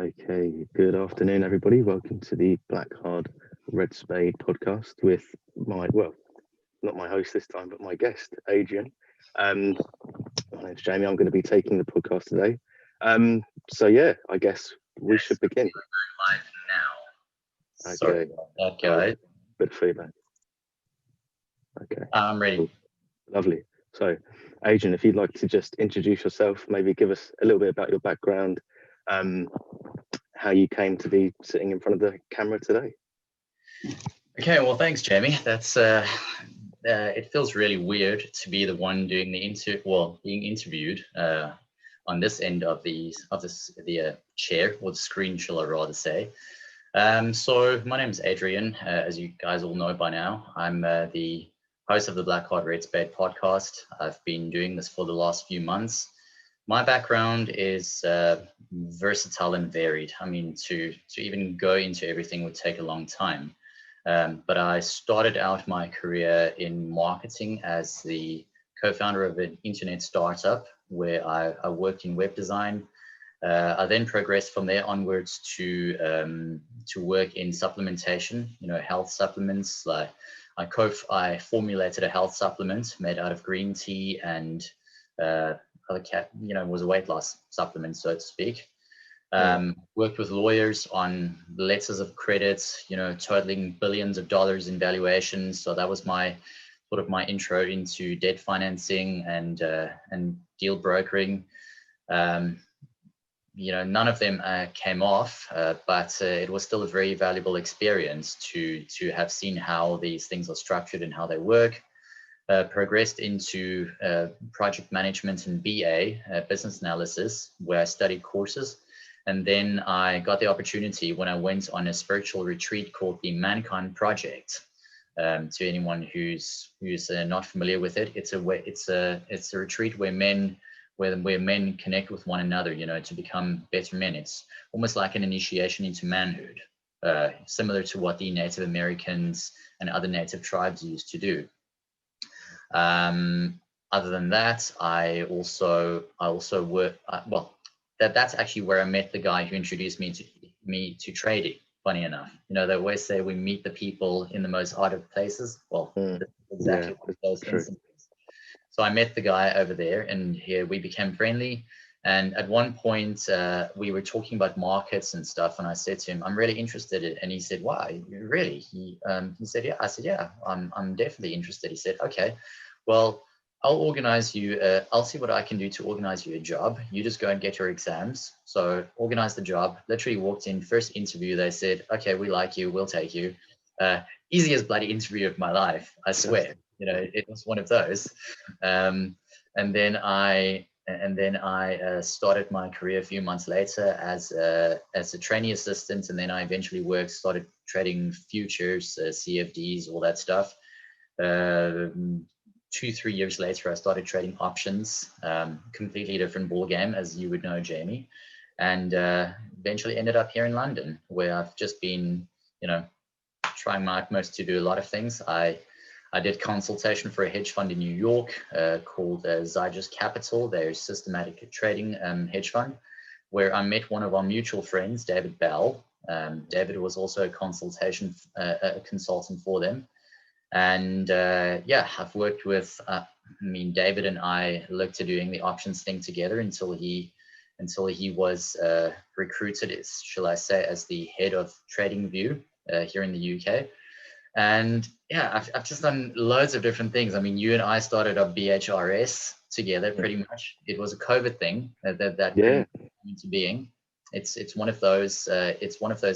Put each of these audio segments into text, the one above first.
Okay, good afternoon, everybody. Welcome to the Black Heart Red Spade podcast with not my host this time, but my guest, Adrian. My name's Jamie. I'm going to be taking the podcast today. I guess we should begin. Live now. Okay. Sorry about that, guys. Bit of feedback. Okay. I'm ready. Cool. Lovely. So, Adrian, if you'd like to just introduce yourself, maybe give us a little bit about your background, how you came to be sitting in front of the camera today. Okay, well, thanks, Jamie. That's it feels really weird to be the one doing the being interviewed on this end of the chair, or the screen, shall I rather say. So my name is Adrian. As you guys all know by now, I'm the host of the Black Heart Red Spade podcast. I've been doing this for the last few months. My background is versatile and varied. I mean, to even go into everything would take a long time. But I started out my career in marketing as the co-founder of an internet startup where I worked in web design. I then progressed from there onwards to work in supplementation, health supplements. Like I formulated a health supplement made out of green tea and was a weight loss supplement, so to speak. Worked with lawyers on letters of credit, totaling billions of dollars in valuations. So that was my intro into debt financing and deal brokering. None of them came off, but it was still a very valuable experience to have seen how these things are structured and how they work. Progressed into project management and BA, business analysis, where I studied courses. And then I got the opportunity when I went on a spiritual retreat called the Mankind Project. To anyone who's not familiar with it, it's a retreat where men connect with one another, to become better men. It's almost like an initiation into manhood, similar to what the Native Americans and other native tribes used to do. Other than that, I also work. That's actually where I met the guy who introduced me to trading. Funny enough, they always say we meet the people in the most odd of places. Well, exactly one of those instances. So I met the guy over there, and here we became friendly. And at one point, we were talking about markets and stuff, and I said to him, "I'm really interested in," and he said, "Why? Really?" He said, "Yeah." I said, "Yeah, I'm definitely interested." He said, "Okay, well, I'll organize you. I'll see what I can do to organize you a job. You just go and get your exams." So organize the job. Literally walked in, first interview. They said, "Okay, we like you. We'll take you." Easiest bloody interview of my life, I swear. It was one of those. And then I started my career a few months later as a trainee assistant, and then I eventually started trading futures, CFDs, all that stuff. 2-3 years later, I started trading options, completely different ball game, as you would know, Jamie, and eventually ended up here in London, where I've just been, trying my utmost to do a lot of things. I did consultation for a hedge fund in New York called Zygus Capital. They're a systematic trading hedge fund, where I met one of our mutual friends, David Bell. David was also a consultant for them. And I've worked with, David and I looked to doing the options thing together until he was recruited, shall I say, as the head of Trading View here in the UK. And I've just done loads of different things. I mean, you and I started up BHRS together pretty much. It was a COVID thing that came into being. It's one of those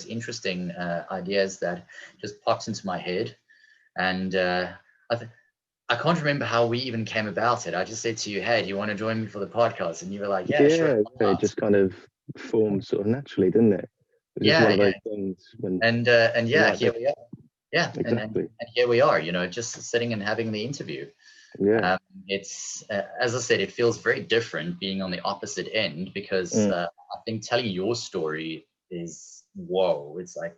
interesting ideas that just pops into my head. And I can't remember how we even came about it. I just said to you, "Hey, do you want to join me for the podcast?" And you were like, "Yeah, sure." It just kind of formed sort of naturally, didn't it? It was just one of those things. Here we are. Yeah, exactly. and here we are. Just sitting and having the interview. Yeah. It's as I said, it feels very different being on the opposite end because I think telling your story is whoa. It's like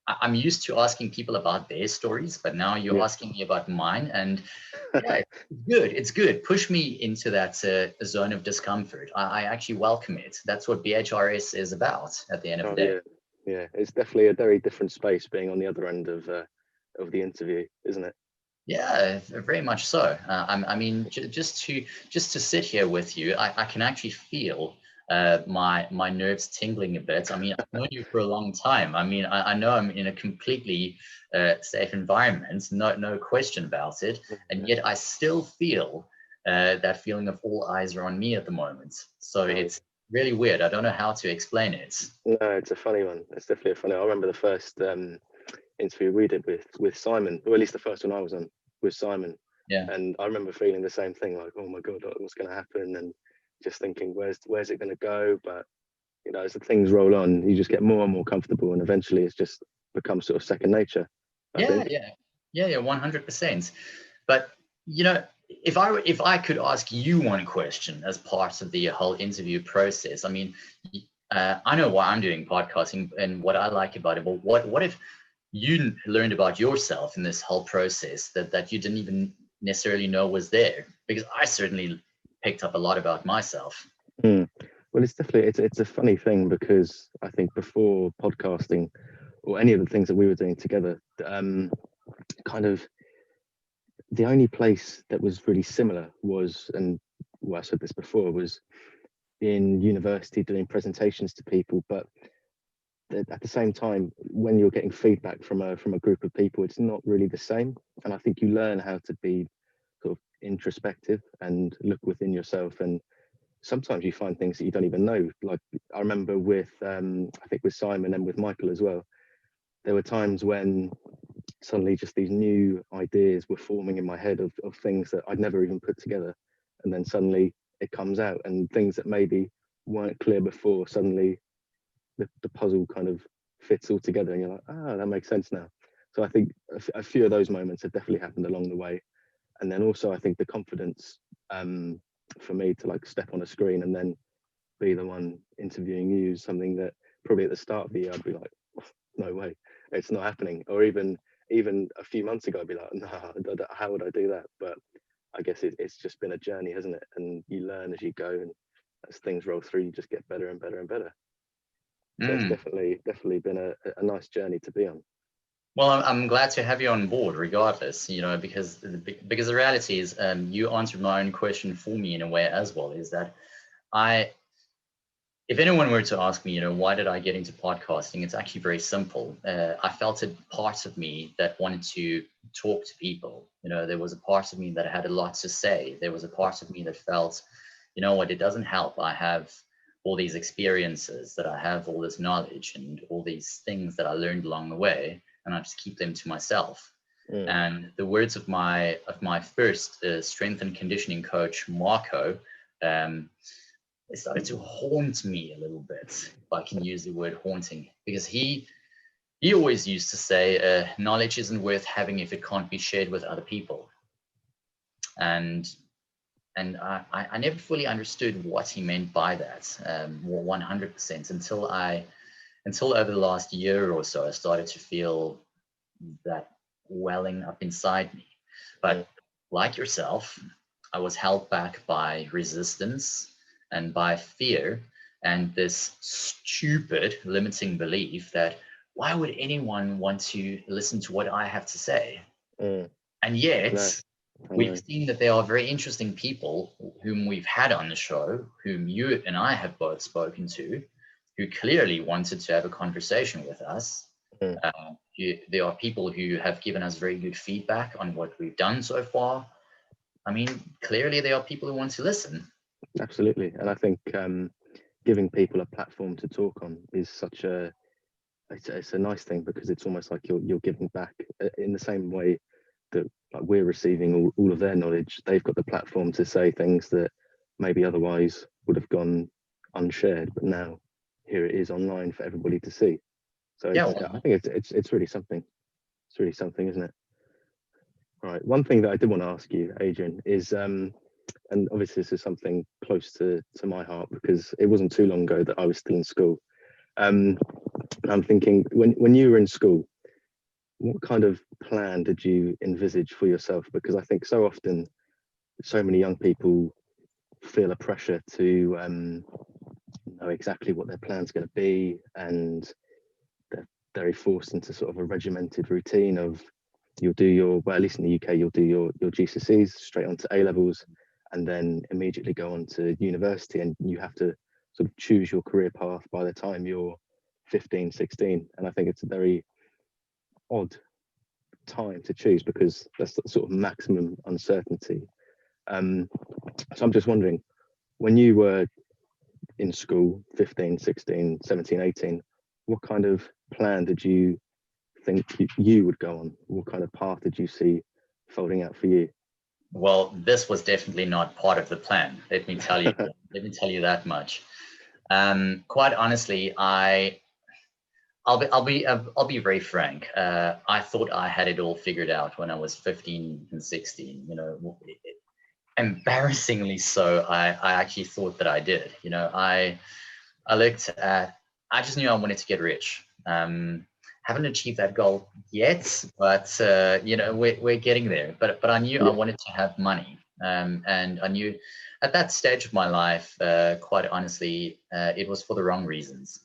I'm used to asking people about their stories, but now you're asking me about mine, and yeah, it's good. Push me into that zone of discomfort. I actually welcome it. That's what BHRS is about at the end of the day. Yeah, it's definitely a very different space being on the other end of the interview, isn't it? Yeah, very much so. I mean, just to sit here with you, I can actually feel my nerves tingling a bit. I mean, I've known you for a long time. I mean, I know I'm in a completely safe environment, no question about it. And yet I still feel that feeling of all eyes are on me at the moment. So it's really weird. I don't know how to explain it. No, it's a funny one. It's definitely a funny one. I remember the first interview we did with Simon, or at least the first one I was on with Simon. Yeah. And I remember feeling the same thing, like, oh my God, what's going to happen? And just thinking, where's it going to go? But, you know, as the things roll on, you just get more and more comfortable, and eventually it's just becomes sort of second nature. I think. 100%. But, you know, if I could ask you one question as part of the whole interview process, I mean, I know why I'm doing podcasting and what I like about it, but what if you learned about yourself in this whole process that you didn't even necessarily know was there? Because I certainly picked up a lot about myself. Well, it's definitely it's a funny thing, because I think before podcasting or any of the things that we were doing together, kind of the only place that was really similar was, and well, I said this before, was in university doing presentations to people. But at the same time, when you're getting feedback from a group of people, it's not really the same. And I think you learn how to be sort of introspective and look within yourself. And sometimes you find things that you don't even know. Like I remember with I think with Simon and with Michael as well, there were times when suddenly just these new ideas were forming in my head of things that I'd never even put together. And then suddenly it comes out, and things that maybe weren't clear before, suddenly the puzzle kind of fits all together, and you're like, that makes sense now. So I think a few of those moments have definitely happened along the way. And then also I think the confidence for me to like step on a screen and then be the one interviewing you is something that probably at the start of the year I'd be like, no way, it's not happening. Or even a few months ago I'd be like, no, how would I do that? But I guess it's just been a journey, hasn't it? And you learn as you go, and as things roll through, you just get better and better and better. So it's definitely been a nice journey to be on. Well, I'm glad to have you on board regardless, you know, because the reality is you answered my own question for me in a way as well, is that if anyone were to ask me, you know, why did I get into podcasting? It's actually very simple. I felt a part of me that wanted to talk to people. You know, there was a part of me that had a lot to say. There was a part of me that felt, you know what, it doesn't help. I have all these experiences, that I have all this knowledge and all these things that I learned along the way, and I just keep them to myself. And the words of my first strength and conditioning coach, Marco, it started to haunt me a little bit, if I can use the word haunting, because he always used to say, knowledge isn't worth having if it can't be shared with other people. And I never fully understood what he meant by that 100% until over the last year or so, I started to feel that welling up inside me. But like yourself, I was held back by resistance and by fear and this stupid limiting belief that why would anyone want to listen to what I have to say? And yet we've seen that there are very interesting people whom we've had on the show, whom you and I have both spoken to, who clearly wanted to have a conversation with us. There are people who have given us very good feedback on what we've done so far. I mean, clearly there are people who want to listen. Absolutely. And I think giving people a platform to talk on is such it's a nice thing, because it's almost like you're giving back in the same way that like we're receiving all of their knowledge. They've got the platform to say things that maybe otherwise would have gone unshared, but now here it is online for everybody to see. So I think it's really something. It's really something, isn't it? Right. One thing that I did want to ask you, Adrian, is and obviously this is something close to my heart, because it wasn't too long ago that I was still in school. I'm thinking, when you were in school, what kind of plan did you envisage for yourself? Because I think so often, so many young people feel a pressure to know exactly what their plan's going to be, and they're very forced into sort of a regimented routine of you'll do your, well, at least in the UK, you'll do your GCSEs straight onto A levels, and then immediately go on to university, and you have to sort of choose your career path by the time you're 15, 16. And I think it's a very odd time to choose because that's the sort of maximum uncertainty. So I'm just wondering, when you were in school, 15, 16, 17, 18, what kind of plan did you think you would go on? What kind of path did you see folding out for you? Well, this was definitely not part of the plan. Let me tell you. Let me tell you that much. Quite honestly, I'll be very frank. I thought I had it all figured out when I was 15 and 16. You know, embarrassingly so. I actually thought that I did. You know, I looked at. I just knew I wanted to get rich. Haven't achieved that goal yet, but you know, we're getting there. But I knew I wanted to have money, and I knew at that stage of my life, quite honestly, it was for the wrong reasons,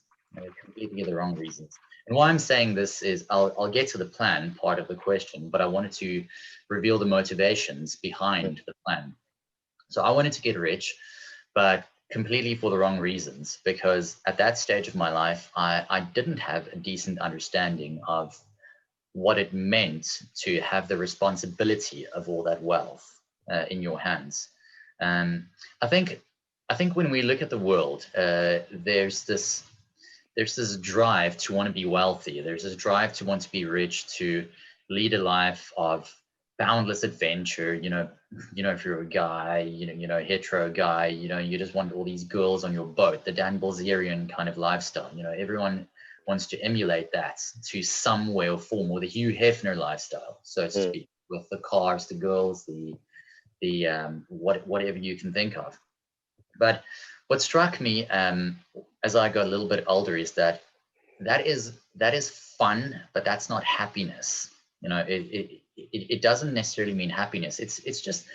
completely the wrong reasons. And why I'm saying this is I'll get to the plan part of the question, but I wanted to reveal the motivations behind the plan. So I wanted to get rich, but completely for the wrong reasons, because at that stage of my life, I didn't have a decent understanding of what it meant to have the responsibility of all that wealth in your hands. I think when we look at the world, there's this drive to want to be wealthy. There's this drive to want to be rich, to lead a life of boundless adventure. You know, if you're a guy, hetero guy, you just want all these girls on your boat, the Dan Bilzerian kind of lifestyle. You know, everyone wants to emulate that to some way or form, or the Hugh Hefner lifestyle, so to speak, with the cars, the girls, the whatever you can think of. But what struck me as I got a little bit older is that is fun, but that's not happiness. You know, it doesn't necessarily mean happiness. It's just,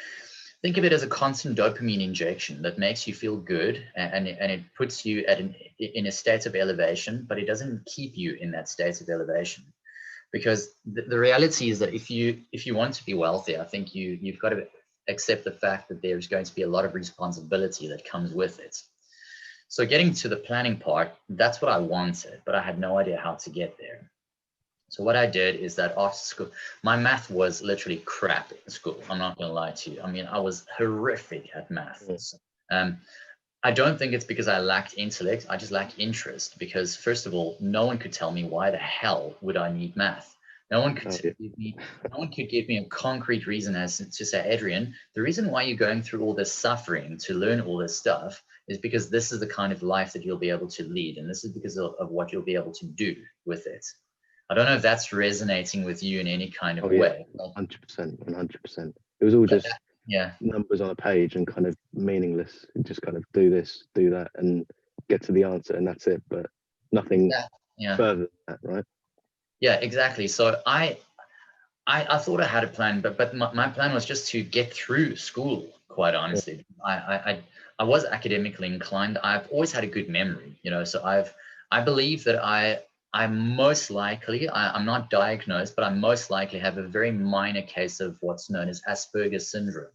think of it as a constant dopamine injection that makes you feel good, and it puts you in a state of elevation, but it doesn't keep you in that state of elevation. Because the reality is that if you want to be wealthy, I think you've got to accept the fact that there's going to be a lot of responsibility that comes with it. So getting to the planning part, that's what I wanted, but I had no idea how to get there. So what I did is that after school, my math was literally crap in school. I'm not going to lie to you. I mean, I was horrific at math. I don't think it's because I lacked intellect. I just lacked interest, because first of all, no one could tell me why the hell would I need math. No one could give me a concrete reason as to say, Adrian, the reason why you're going through all this suffering to learn all this stuff is because this is the kind of life that you'll be able to lead, and this is because of what you'll be able to do with it. I don't know if that's resonating with you in any kind of way. 100%, 100%. It was all just numbers on a page and kind of meaningless. Just kind of do this, do that, and get to the answer, and that's it. But nothing further than that, right? Yeah, exactly. So I thought I had a plan, but my plan was just to get through school. Quite honestly, I was academically inclined. I've always had a good memory, so I believe that I'm most likely, I'm not diagnosed, but I most likely have a very minor case of what's known as Asperger's syndrome.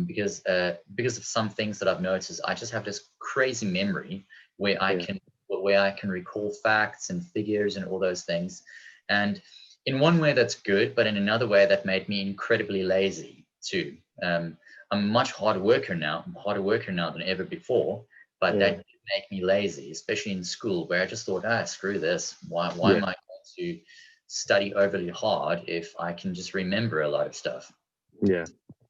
Because of some things that I've noticed, I just have this crazy memory where I can recall facts and figures and all those things. And in one way that's good, but in another way that made me incredibly lazy too. I'm a much harder worker now than ever before, but that did make me lazy, especially in school, where I just thought, screw this. Why am I going to study overly hard if I can just remember a lot of stuff? Yeah.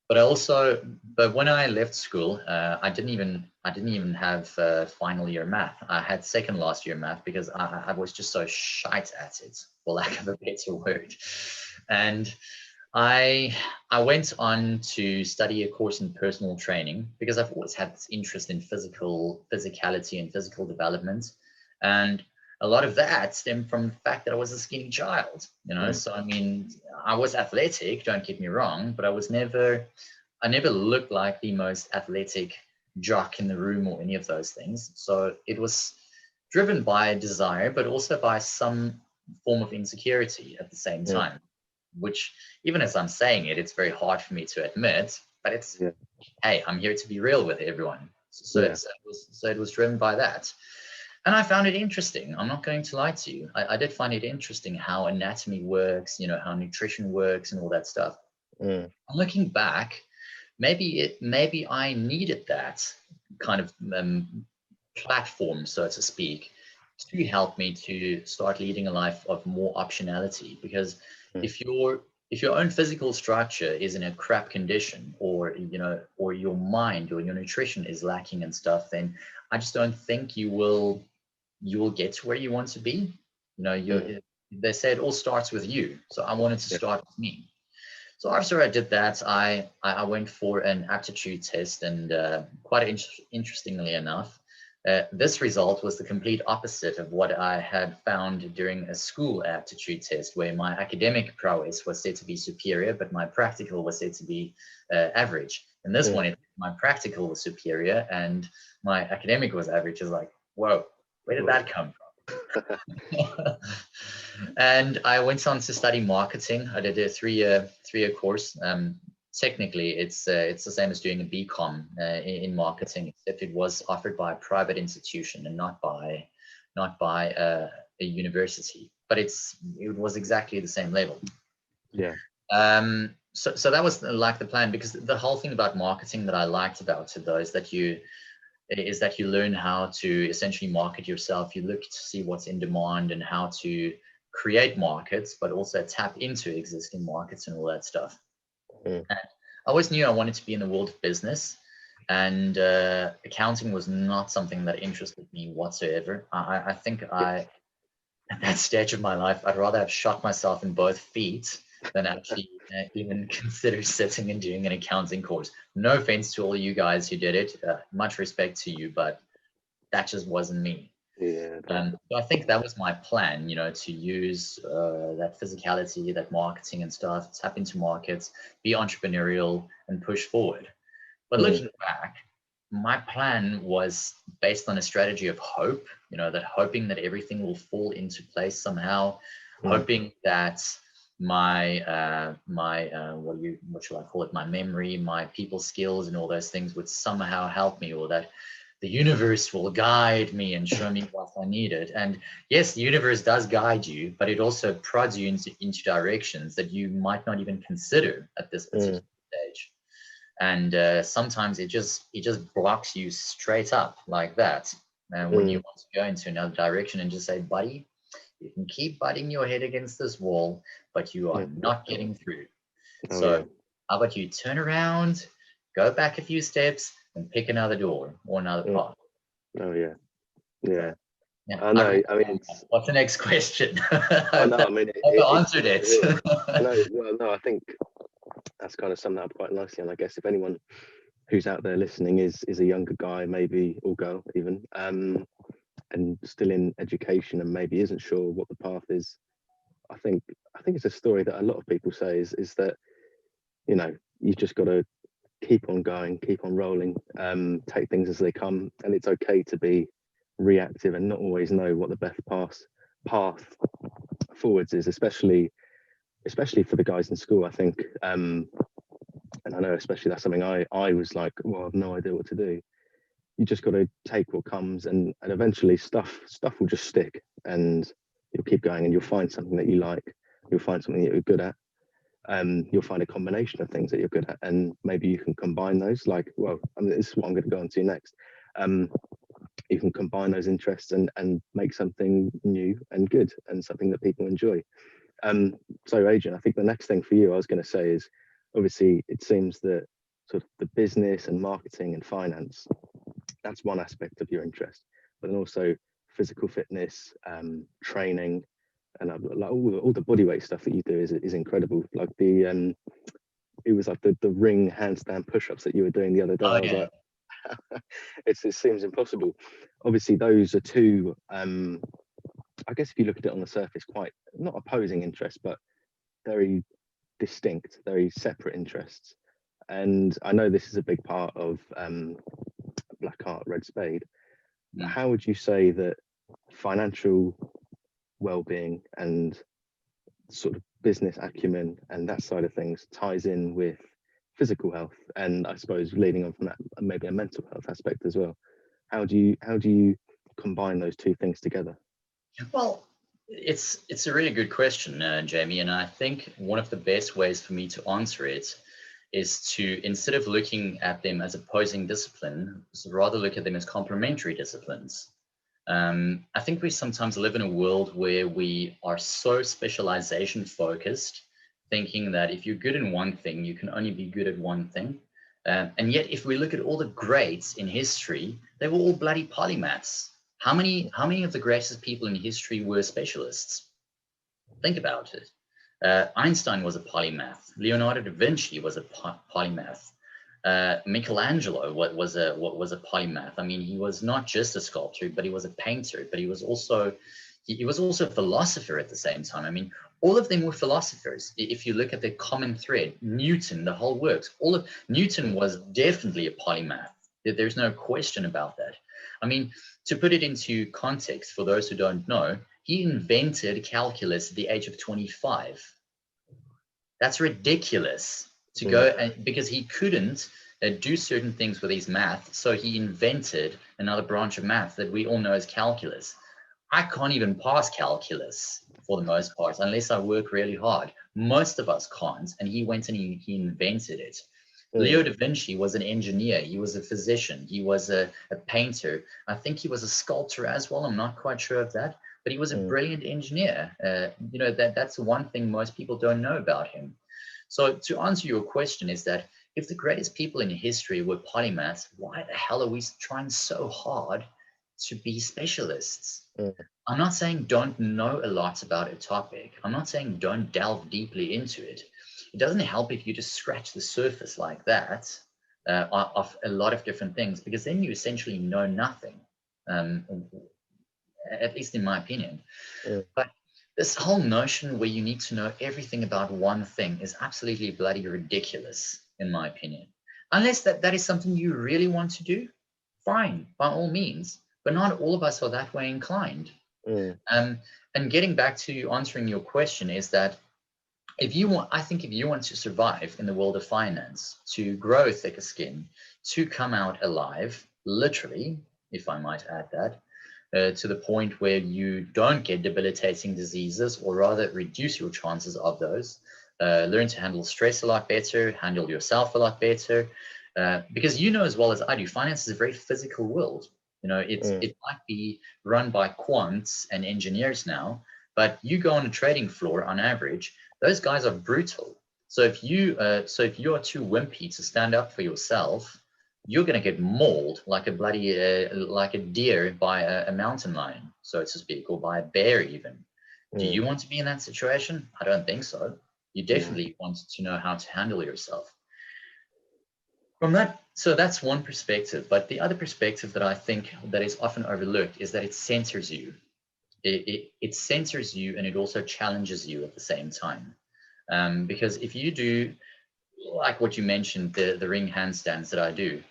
But when I left school, I didn't even have final year math. I had second last year math because I was just so shite at it, for lack of a better word. And I went on to study a course in personal training because I've always had this interest in physicality and physical development. And a lot of that stemmed from the fact that I was a skinny child, you know. So I mean, I was athletic, don't get me wrong, but I never looked like the most athletic jock in the room or any of those things. So it was driven by a desire, but also by some form of insecurity at the same time, which, even as I'm saying it, it's very hard for me to admit, but it's, hey, I'm here to be real with everyone. So it was driven by that. And I found it interesting. I'm not going to lie to you. I did find it interesting how anatomy works, you know, how nutrition works and all that stuff. Looking back, maybe I needed that kind of platform, so to speak, to help me to start leading a life of more optionality. Because if your own physical structure is in a crap condition, or you know, or your mind or your nutrition is lacking and stuff, then I just don't think you will get to where you want to be. You know, they say it all starts with you. So I wanted to start with me. So after I did that, I went for an aptitude test, and quite interestingly enough, this result was the complete opposite of what I had found during a school aptitude test, where my academic prowess was said to be superior, but my practical was said to be average. And this one, my practical was superior and my academic was average. Is like, whoa, where did that come from? And I went on to study marketing. I did a three-year course. Technically, it's the same as doing a BCom in marketing, except it was offered by a private institution and not by a university. But it was exactly the same level. Yeah. So that was like the plan, because the whole thing about marketing that I liked about it, though, is that you learn how to essentially market yourself. You look to see what's in demand and how to create markets, but also tap into existing markets and all that stuff. And I always knew I wanted to be in the world of business, and accounting was not something that interested me whatsoever. I think at that stage of my life, I'd rather have shot myself in both feet than actually even consider sitting and doing an accounting course. No offense to all you guys who did it, much respect to you, but that just wasn't me. So I think that was my plan, you know, to use that physicality, that marketing and stuff, tap into markets, be entrepreneurial and push forward. But looking back, my plan was based on a strategy of hope, you know, that hoping that everything will fall into place somehow, hoping that my what shall I call it, my memory, my people skills and all those things would somehow help me, or that the universe will guide me and show me what I needed. And yes, the universe does guide you, but it also prods you into directions that you might not even consider at this particular stage. And sometimes it just blocks you straight up like that. And when you want to go into another direction and just say, buddy, you can keep butting your head against this wall, but you are not getting through. So how about you turn around, go back a few steps, and pick another door or another path. I know. I mean, what's the next question? I know. I mean, I answered it. No, I think that's kind of summed up quite nicely. And I guess if anyone who's out there listening is a younger guy, maybe, or girl even, and still in education and maybe isn't sure what the path is, I think it's a story that a lot of people say is that, you know, you just got to keep on going, keep on rolling, take things as they come, and it's okay to be reactive and not always know what the best path forwards is, especially for the guys in school, I think. And I know especially that's something I was like, well, I've no idea what to do. You just got to take what comes, and eventually stuff will just stick, and you'll keep going, and you'll find something that you like, you'll find something that you're good at. You'll find a combination of things that you're good at, and maybe you can combine those. Like, well, I mean, this is what I'm going to go on to next. You can combine those interests and make something new and good, and something that people enjoy. So Adrian, I think the next thing for you, I was going to say, is obviously it seems that sort of the business and marketing and finance, that's one aspect of your interest, but then also physical fitness, training, and like all the bodyweight stuff that you do is incredible. Like it was like the ring handstand push-ups that you were doing the other day. I was like, it seems impossible. Obviously, those are two I guess if you look at it on the surface, quite not opposing interests, but very distinct, very separate interests. And I know this is a big part of Black Heart Red Spade. Mm. How would you say that financial well-being and sort of business acumen and that side of things ties in with physical health, and I suppose leading on from that, maybe a mental health aspect as well? How do you combine those two things together? Well, it's a really good question, Jamie, and I think one of the best ways for me to answer it is to, instead of looking at them as opposing disciplines, rather look at them as complementary disciplines. I think we sometimes live in a world where we are so specialization focused, thinking that if you're good in one thing, you can only be good at one thing. And yet, if we look at all the greats in history, they were all bloody polymaths. How many of the greatest people in history were specialists? Think about it. Einstein was a polymath. Leonardo da Vinci was a polymath. Michelangelo was a polymath. I mean, he was not just a sculptor, but he was a painter. But he was also a philosopher at the same time. I mean, all of them were philosophers. If you look at the common thread, Newton, the whole works, Newton was definitely a polymath. There's no question about that. I mean, to put it into context for those who don't know, he invented calculus at the age of 25. That's ridiculous to go, because he couldn't do certain things with his math, so he invented another branch of math that we all know as calculus. I can't even pass calculus for the most part unless I work really hard. Most of us can't, and he went and he invented it. Leo da Vinci was an engineer. He was a physician. He was a painter. I think he was a sculptor as well. I'm not quite sure of that, but he was a brilliant engineer. You know, that's the one thing most people don't know about him. So to answer your question is that if the greatest people in history were polymaths, why the hell are we trying so hard to be specialists? I'm not saying don't know a lot about a topic. I'm not saying don't delve deeply into it. It doesn't help if you just scratch the surface like that of a lot of different things, because then you essentially know nothing, at least in my opinion. But this whole notion where you need to know everything about one thing is absolutely bloody ridiculous, in my opinion. Unless that is something you really want to do, fine, by all means. But not all of us are that way inclined. And getting back to answering your question is that I think if you want to survive in the world of finance, to grow thicker skin, to come out alive, literally, if I might add that, to the point where you don't get debilitating diseases, or rather reduce your chances of those, learn to handle stress a lot better, handle yourself a lot better, because you know as well as I do, finance is a very physical world. You know, it might be run by quants and engineers now, but you go on a trading floor on average, those guys are brutal. So if you are too wimpy to stand up for yourself, you're going to get mauled like a bloody like a deer by a mountain lion, so to speak, or by a bear even. Do you want to be in that situation? I don't think so. You definitely want to know how to handle yourself. From that, so that's one perspective. But the other perspective that I think that is often overlooked is that it centers you. It centers you, and it also challenges you at the same time. Because if you do, like what you mentioned, the ring handstands that I do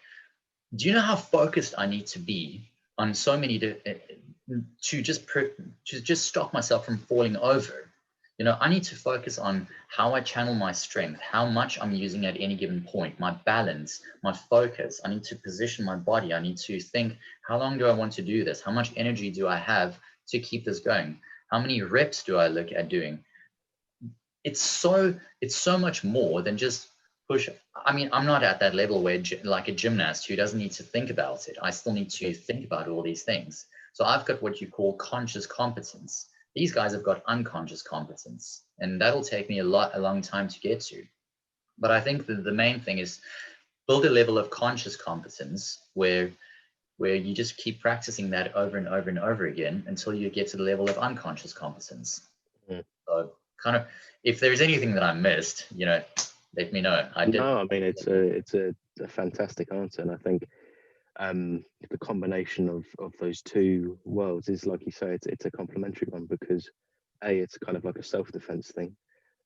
you know how focused I need to be on so many to just stop myself from falling over? You know, I need to focus on how I channel my strength, how much I'm using at any given point, my balance, my focus. I need to position my body. I need to think, how long do I want to do this? How much energy do I have to keep this going? How many reps do I look at doing? It's so much more than just push. I mean, I'm not at that level where like a gymnast who doesn't need to think about it. I still need to think about all these things. So I've got what you call conscious competence. These guys have got unconscious competence, and that'll take me a long time to get to. But I think that the main thing is build a level of conscious competence where you just keep practicing that over and over and over again until you get to the level of unconscious competence. So kind of, if there's anything that I missed, you know, let me know. No, I mean it's a fantastic answer, and I think the combination of those two worlds is, like you say, it's a complementary one, because it's kind of like a self-defense thing.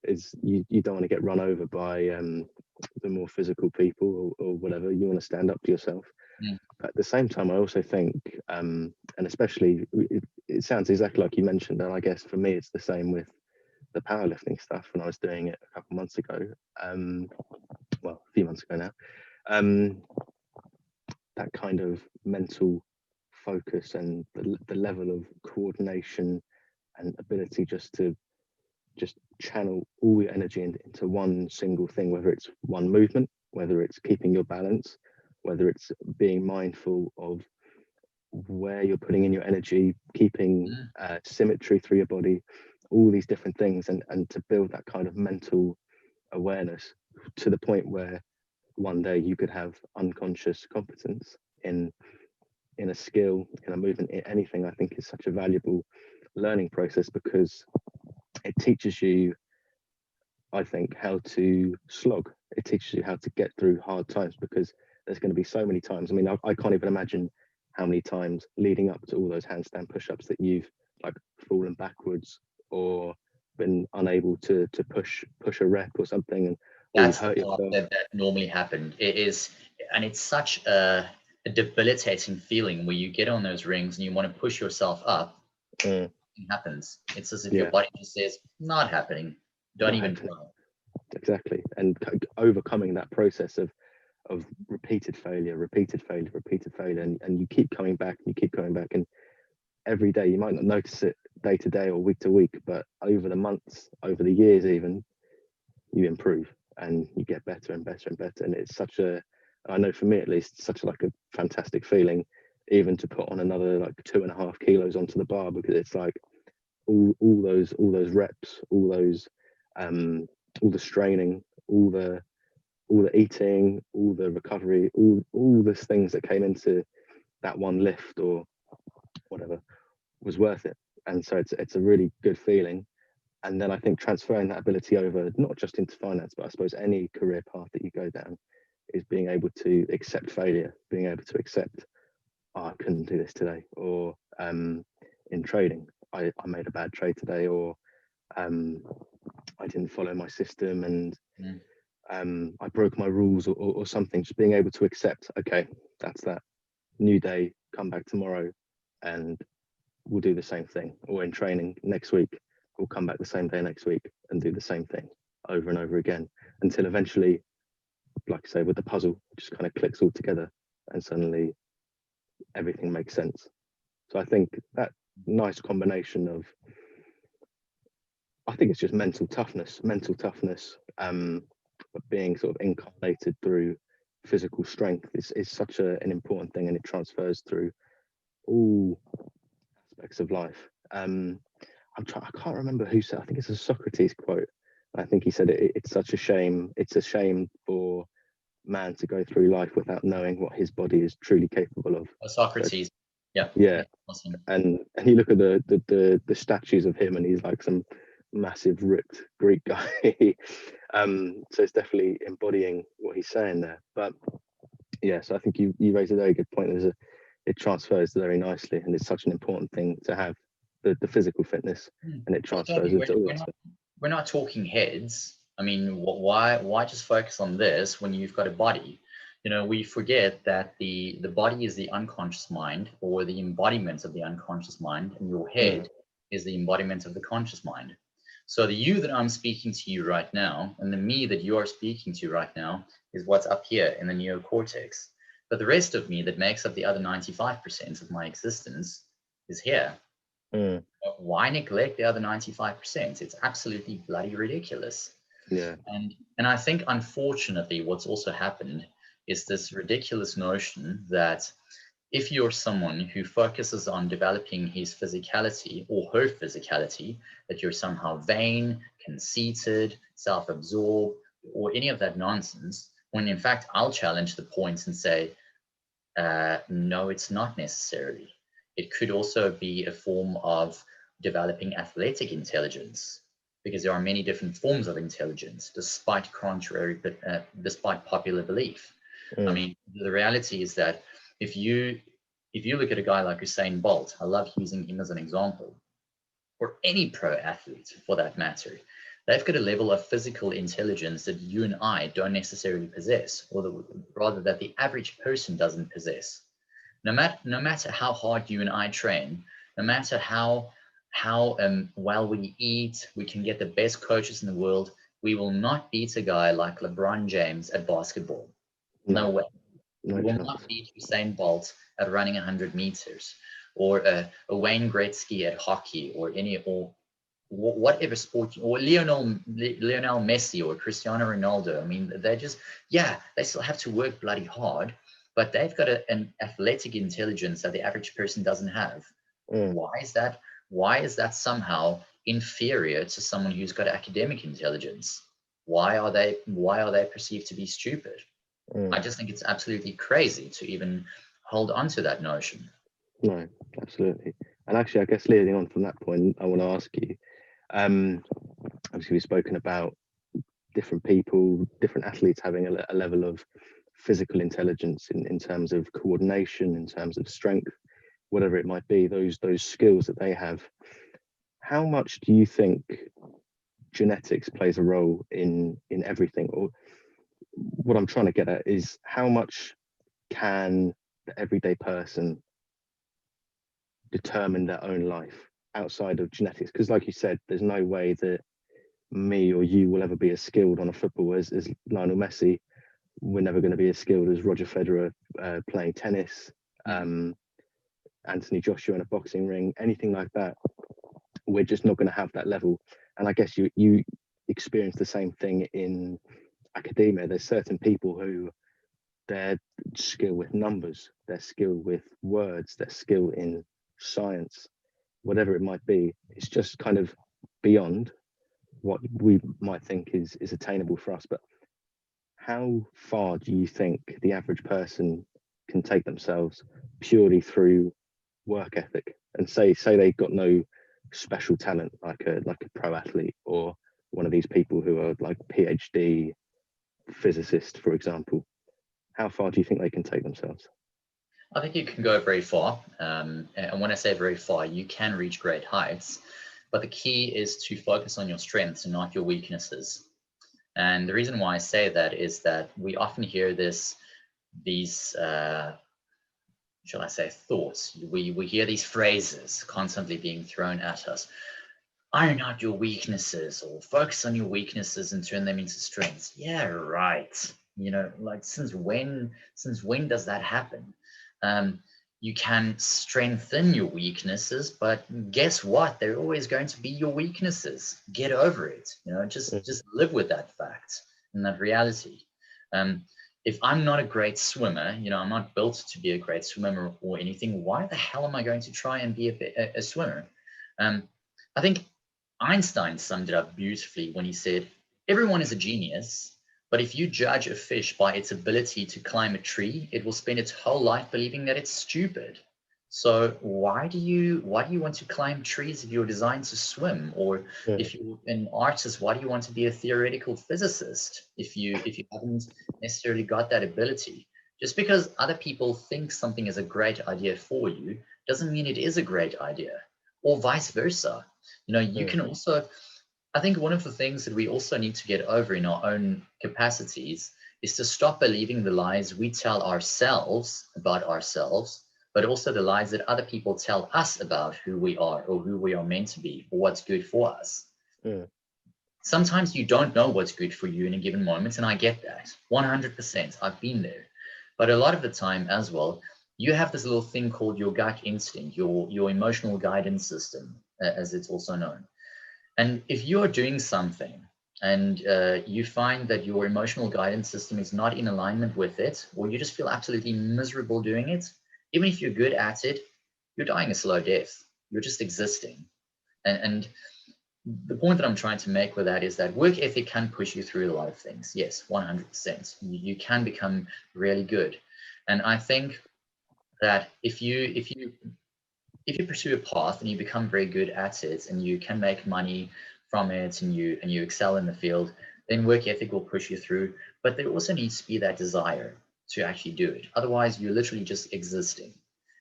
Is you don't want to get run over by the more physical people, or whatever. You want to stand up to yourself. But at the same time, I also think, and especially, it sounds exactly like you mentioned, and I guess for me it's the same with the powerlifting stuff when I was doing it a couple months ago, well, a few months ago now. That kind of mental focus and the level of coordination and ability just to channel all your energy into one single thing, whether it's one movement, whether it's keeping your balance, whether it's being mindful of where you're putting in your energy, keeping symmetry through your body, all these different things, and to build that kind of mental awareness to the point where one day you could have unconscious competence in a skill, in a movement, in anything. I think is such a valuable learning process, because it teaches you, I think, how to slog. It teaches you how to get through hard times, because there's going to be so many times. I mean, I can't even imagine how many times leading up to all those handstand push-ups that you've like fallen backwards or been unable to push a rep or something, and that's the part that normally happened. It is, and it's such a debilitating feeling where you get on those rings and you want to push yourself up. It happens. It's as if your body just says, not happening. Don't even try. Exactly. And overcoming that process of repeated failure, and you keep coming back, and every day, you might not notice it day to day or week to week, but over the months, over the years even, you improve and you get better and better and better. And it's such a, I know for me at least, such like a fantastic feeling, even to put on another like 2.5 kilos onto the bar, because it's like all those reps, all the straining, all the eating, all the recovery, all these things that came into that one lift or whatever was worth it. And so it's a really good feeling. And then I think transferring that ability over, not just into finance, but I suppose any career path that you go down, is being able to accept failure, being able to accept, oh, I couldn't do this today, or in trading, I made a bad trade today, or I didn't follow my system, and I broke my rules, or something. Just being able to accept, okay, that's that, new day, come back tomorrow, and we'll do the same thing. Or in training next week, we'll come back the same day next week and do the same thing over and over again, until eventually, like I say, with the puzzle, it just kind of clicks all together and suddenly everything makes sense. So I think that nice combination of, I think it's just mental toughness, but being sort of incarnated through physical strength is such an important thing, and it transfers through all aspects of life. I can't remember who said, I think it's a Socrates quote. I think he said it's such a shame. It's a shame for man to go through life without knowing what his body is truly capable of. Socrates. Yeah. Awesome. And you look at the statues of him, and he's like some massive ripped Greek guy. So it's definitely embodying what he's saying there. But yeah, so I think you raised a very good point. It transfers very nicely, and it's such an important thing to have the physical fitness, and it transfers into all that stuff. We're not talking heads. I mean, why just focus on this when you've got a body? You know, we forget that the body is the unconscious mind, or the embodiment of the unconscious mind, and your head is the embodiment of the conscious mind. So the you that I'm speaking to you right now, and the me that you are speaking to right now, is what's up here in the neocortex. But the rest of me that makes up the other 95% of my existence is here. Why neglect the other 95%? It's absolutely bloody ridiculous. Yeah. And I think, unfortunately, what's also happened is this ridiculous notion that if you're someone who focuses on developing his physicality or her physicality, that you're somehow vain, conceited, self-absorbed, or any of that nonsense, when in fact I'll challenge the points and say, no, it's not necessarily. It could also be a form of developing athletic intelligence, because there are many different forms of intelligence, despite popular belief. I mean, the reality is that if you look at a guy like Usain Bolt, I love using him as an example, or any pro athlete for that matter, they've got a level of physical intelligence that you and I don't necessarily possess, or rather that the average person doesn't possess. No matter how hard you and I train, no matter how well we eat, we can get the best coaches in the world, we will not beat a guy like LeBron James at basketball. No way. We will not beat Usain Bolt at running 100 meters, or a Wayne Gretzky at hockey, or whatever sport, or Lionel Messi or Cristiano Ronaldo. I mean, they still have to work bloody hard, but they've got an athletic intelligence that the average person doesn't have. Why is that? Why is that somehow inferior to someone who's got academic intelligence? Why are they perceived to be stupid? I just think it's absolutely crazy to even hold on to that notion. No, absolutely. And actually, I guess leading on from that point, I want to ask you, obviously we've spoken about different people, different athletes having a level of physical intelligence in terms of coordination, in terms of strength, whatever it might be, those skills that they have. How much do you think genetics plays a role in everything? Or what I'm trying to get at is, how much can the everyday person determine their own life outside of genetics? Because like you said, there's no way that me or you will ever be as skilled on a football as Lionel Messi. We're never going to be as skilled as Roger Federer playing tennis, Anthony Joshua in a boxing ring, anything like that. We're just not going to have that level. And I guess you experience the same thing in academia. There's certain people who their skill with numbers, their skill with words, their skill in science, whatever it might be, it's just kind of beyond what we might think is attainable for us. But how far do you think the average person can take themselves purely through work ethic, and say they've got no special talent like a pro athlete, or one of these people who are like PhD physicist, for example? How far do you think they can take themselves? I think you can go very far. And when I say very far, you can reach great heights. But the key is to focus on your strengths and not your weaknesses. And the reason why I say that is that we often hear these shall I say, thoughts. We hear these phrases constantly being thrown at us. Iron out your weaknesses, or focus on your weaknesses and turn them into strengths. Yeah, right. You know, like since when does that happen? You can strengthen your weaknesses, but guess what? They're always going to be your weaknesses. Get over it. You know, just live with that fact and that reality. If I'm not a great swimmer, you know, I'm not built to be a great swimmer or anything, why the hell am I going to try and be a swimmer? I think Einstein summed it up beautifully when he said, everyone is a genius, but if you judge a fish by its ability to climb a tree, it will spend its whole life believing that it's stupid. So why do you want to climb trees if you're designed to swim? Or if you're an artist, why do you want to be a theoretical physicist if you haven't necessarily got that ability? Just because other people think something is a great idea for you doesn't mean it is a great idea, or vice versa. You know, you can also, I think one of the things that we also need to get over in our own capacities is to stop believing the lies we tell ourselves about ourselves, but also the lies that other people tell us about who we are, or who we are meant to be, or what's good for us. Sometimes you don't know what's good for you in a given moment, and I get that 100%. I've been there. But a lot of the time as well, you have this little thing called your gut instinct, your emotional guidance system, as it's also known. And if you're doing something and you find that your emotional guidance system is not in alignment with it, or you just feel absolutely miserable doing it, even if you're good at it, you're dying a slow death. You're just existing. And the point that I'm trying to make with that is that work ethic can push you through a lot of things. Yes, 100%. You can become really good. And I think that if you pursue a path and you become very good at it, and you can make money from it, and you excel in the field, then work ethic will push you through. But there also needs to be that desire. to actually do it. Otherwise, you're literally just existing.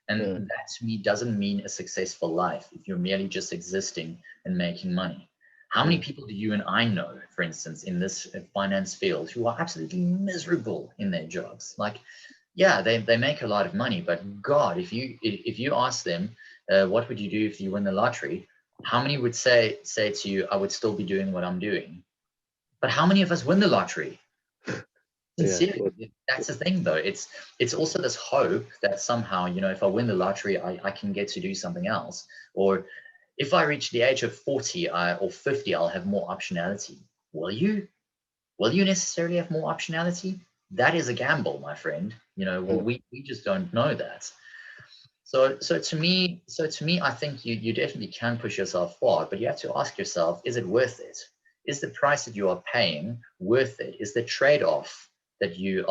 And that to me doesn't mean a successful life if you're merely just existing and making money. How many people do you and I know, for instance, in this finance field who are absolutely miserable in their jobs? Like, yeah, they make a lot of money, but God, if you ask them, what would you do if you win the lottery? How many would say to you, I would still be doing what I'm doing? But how many of us win the lottery? Sincerely, that's the thing, though. It's also this hope that somehow, if I win the lottery, I can get to do something else. Or if I reach the age of 40 or 50, I'll have more optionality. Will you? Will you necessarily have more optionality? That is a gamble, my friend. We just don't know that. So to me, I think you definitely can push yourself forward, but you have to ask yourself, is it worth it? Is the price that you are paying worth it? Is the trade-off that you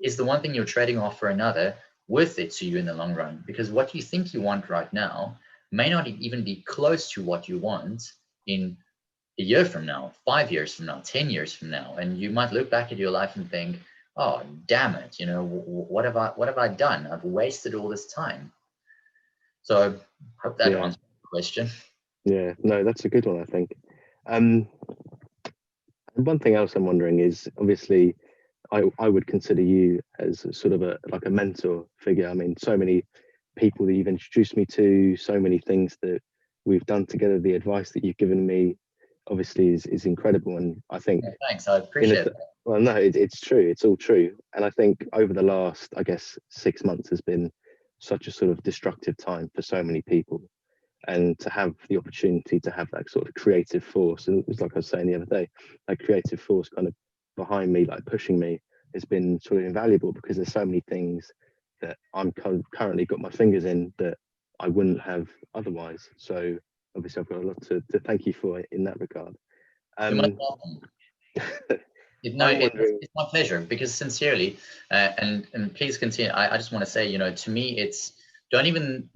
is the one thing you're trading off for another worth it to you in the long run? Because what you think you want right now may not even be close to what you want in a year from now, 5 years from now, 10 years from now. And you might look back at your life and think, oh, damn it, what have I done? I've wasted all this time. So I hope that answers the question. Yeah, no, that's a good one, I think. One thing else I'm wondering is, obviously, I would consider you as sort of a mentor figure. I mean, so many people that you've introduced me to, so many things that we've done together, the advice that you've given me, obviously is incredible. And I think, thanks, I appreciate it. Well, no, it's true. It's all true. And I think over the last, I guess, 6 months has been such a sort of destructive time for so many people. And to have the opportunity to have that sort of creative force, and it was like I was saying the other day, that creative force kind of behind me, like pushing me, has been sort of invaluable, because there's so many things that I'm currently got my fingers in that I wouldn't have otherwise. So obviously I've got a lot to thank you for in that regard. You're most welcome. It's my pleasure, because sincerely, and please continue. I just want to say, to me, it's don't even.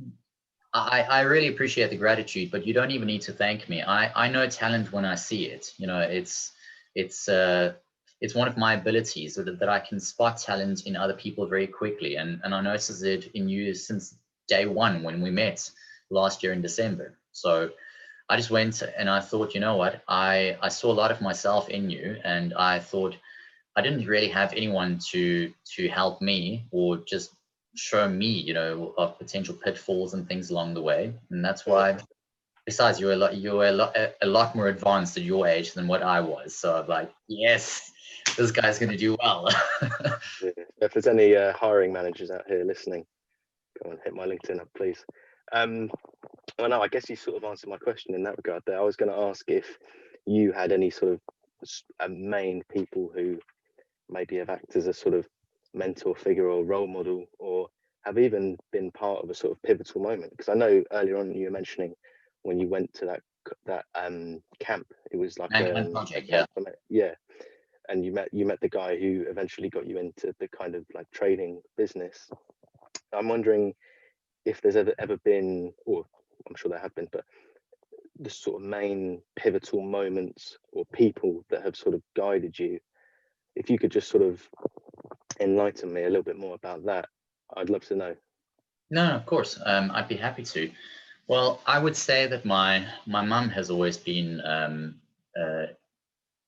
I really appreciate the gratitude, but you don't even need to thank me. I know talent when I see it. It's one of my abilities that I can spot talent in other people very quickly, and I noticed it in you since day one when we met last year in December. So I just went and I thought, you know what, I saw a lot of myself in you, and I thought I didn't really have anyone to help me or just show me, of potential pitfalls and things along the way. And that's why, besides, you were a lot more advanced at your age than what I was. So I'm like, yes, this guy's going to do well. If there's any hiring managers out here listening, go and hit my LinkedIn up, please. Well, no, I guess you sort of answered my question in that regard there. I was going to ask if you had any sort of main people who maybe have acted as a sort of mentor figure or role model, or have even been part of a sort of pivotal moment. Because I know earlier on you were mentioning when you went to that camp, it was like a project, yeah, and you met the guy who eventually got you into the kind of like trading business. I'm wondering if there's ever been, or I'm sure there have been, but the sort of main pivotal moments or people that have sort of guided you. If you could just sort of enlighten me a little bit more about that, I'd love to know. No, of course. I'd be happy to. Well, I would say that my mum has always been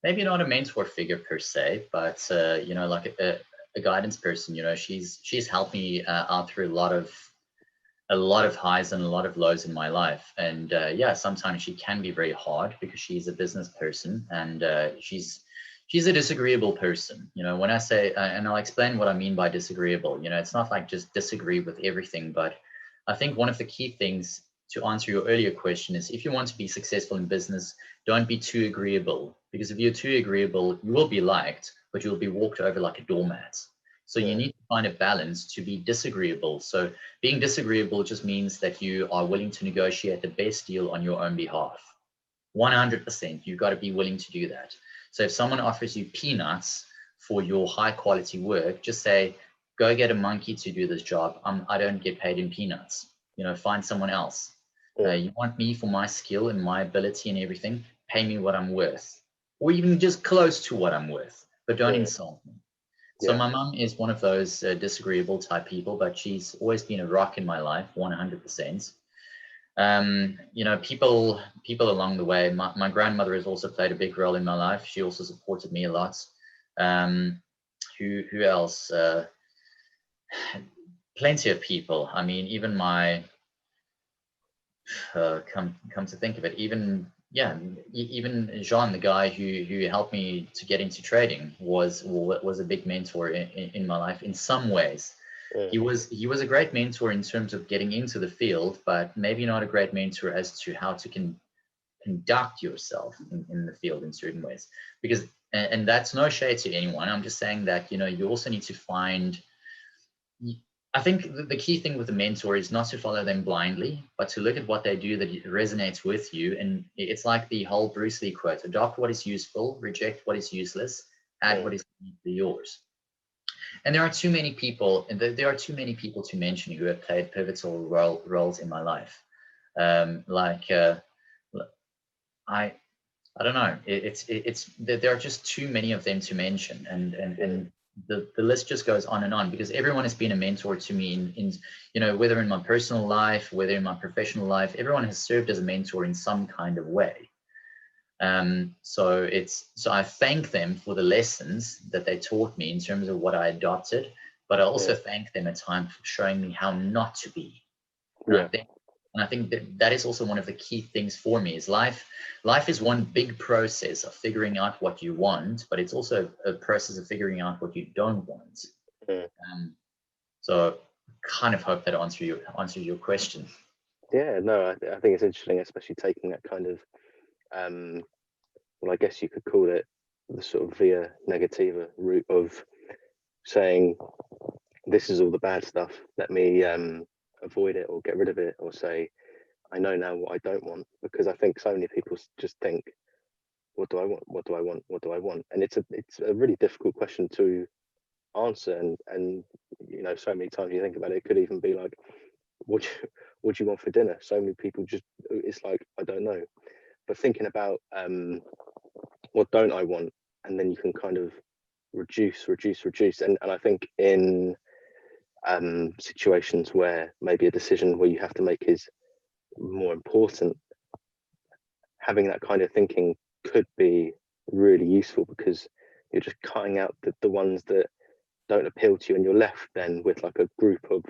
maybe not a mentor figure per se, but like a guidance person. She's helped me out through a lot of highs and a lot of lows in my life. And sometimes she can be very hard because she's a business person, and she's a disagreeable person. When I say, and I'll explain what I mean by disagreeable, it's not like just disagree with everything, but I think one of the key things to answer your earlier question is, if you want to be successful in business, don't be too agreeable, because if you're too agreeable, you will be liked, but you'll be walked over like a doormat. So you need to find a balance to be disagreeable. So being disagreeable just means that you are willing to negotiate the best deal on your own behalf. 100%, you've got to be willing to do that. So if someone offers you peanuts for your high quality work, just say, go get a monkey to do this job. I don't get paid in peanuts. Find someone else. You want me for my skill and my ability and everything, pay me what I'm worth, or even just close to what I'm worth, but don't insult me. So Yeah. my mum is one of those disagreeable type people, but she's always been a rock in my life, 100%. People along the way. My grandmother has also played a big role in my life. She also supported me a lot. Who else? Plenty of people. I mean, even my come to think of it, even Jean, the guy who helped me to get into trading, was a big mentor in my life in some ways. He was a great mentor in terms of getting into the field, but maybe not a great mentor as to how to conduct yourself in the field in certain ways. Because and that's no shade to anyone. I'm just saying that you also need to find. I think the key thing with a mentor is not to follow them blindly, but to look at what they do that resonates with you. And it's like the whole Bruce Lee quote: adopt what is useful, reject what is useless, add what is uniquely yours. And there are too many people, and there are too many people to mention who have played pivotal roles in my life. I don't know. There are just too many of them to mention, and the list just goes on and on, because everyone has been a mentor to me in whether in my personal life, whether in my professional life. Everyone has served as a mentor in some kind of way. So I thank them for the lessons that they taught me in terms of what I adopted, but I also thank them at times for showing me how not to be. And I think that is also one of the key things for me. Is life is one big process of figuring out what you want, but it's also a process of figuring out what you don't want. So kind of hope that answers your question. Yeah, no, I think it's interesting, especially taking that kind of, well, I guess you could call it the sort of via negativa route of saying, this is all the bad stuff, let me avoid it or get rid of it, or say, I know now what I don't want. Because I think so many people just think, what do I want? What do I want? What do I want? And it's a really difficult question to answer. And so many times you think about it, it could even be like, what do you want for dinner? So many people it's like, I don't know. But thinking about what don't I want, and then you can kind of reduce. And I think in situations where maybe a decision where you have to make is more important, having that kind of thinking could be really useful, because you're just cutting out the ones that don't appeal to you, and you're left then with like a group of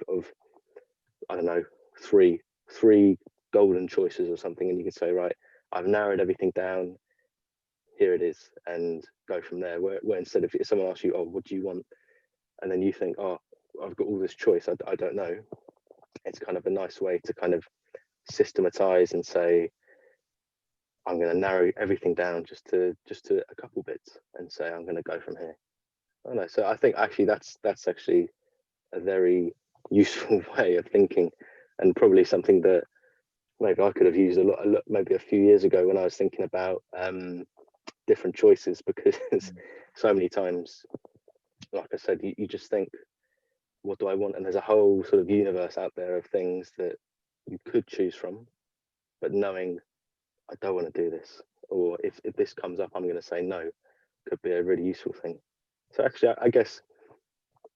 I don't know, three golden choices or something, and you can say, right, I've narrowed everything down, here it is, and go from there. Where instead of if someone asks you, oh, what do you want, and then you think, oh, I've got all this choice, I don't know, it's kind of a nice way to kind of systematize and say, I'm going to narrow everything down just to a couple bits, and say I'm going to go from here. I don't know. So I think actually that's actually a very useful way of thinking, and probably something that maybe I could have used a lot maybe a few years ago when I was thinking about different choices, because so many times, like I said, you just think, what do I want? And there's a whole sort of universe out there of things that you could choose from, but knowing I don't want to do this, or if this comes up, I'm going to say no, could be a really useful thing. So actually, I guess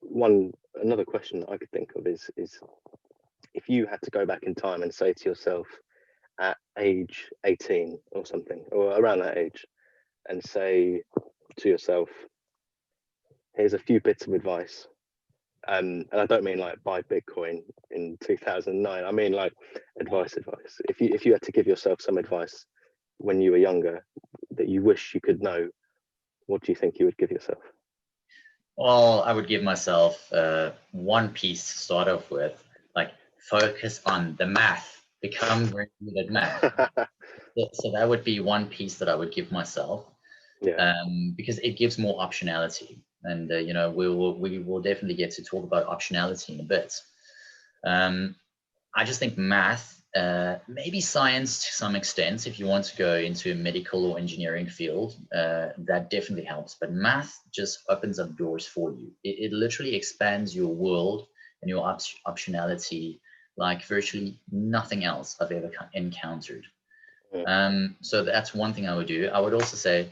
another question that I could think of is if you had to go back in time and say to yourself at age 18 or something, or around that age, and say to yourself, here's a few bits of advice. And I don't mean like buy Bitcoin in 2009. I mean like advice. If you had to give yourself some advice when you were younger that you wish you could know, what do you think you would give yourself? Well, I would give myself one piece to start off with, like focus on the math, become very good at math. So that would be one piece that I would give myself, because it gives more optionality. And we will definitely get to talk about optionality in a bit. I just think math, maybe science to some extent, if you want to go into a medical or engineering field, that definitely helps. But math just opens up doors for you. It literally expands your world and your optionality like virtually nothing else I've ever encountered. So that's one thing I would do. I would also say,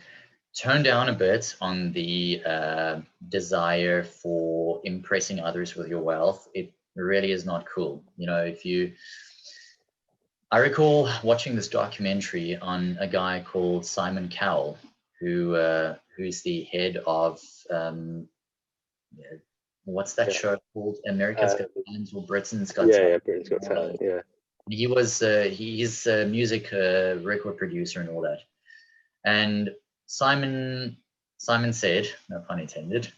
tone down a bit on the desire for impressing others with your wealth. It really is not cool. You know, I recall watching this documentary on a guy called Simon Cowell, who's the head of what's that show called? America's Got Talent or Britain's Got Talent? Britain's Got Talent. Yeah. He was he's a music record producer and all that. And Simon said, no pun intended,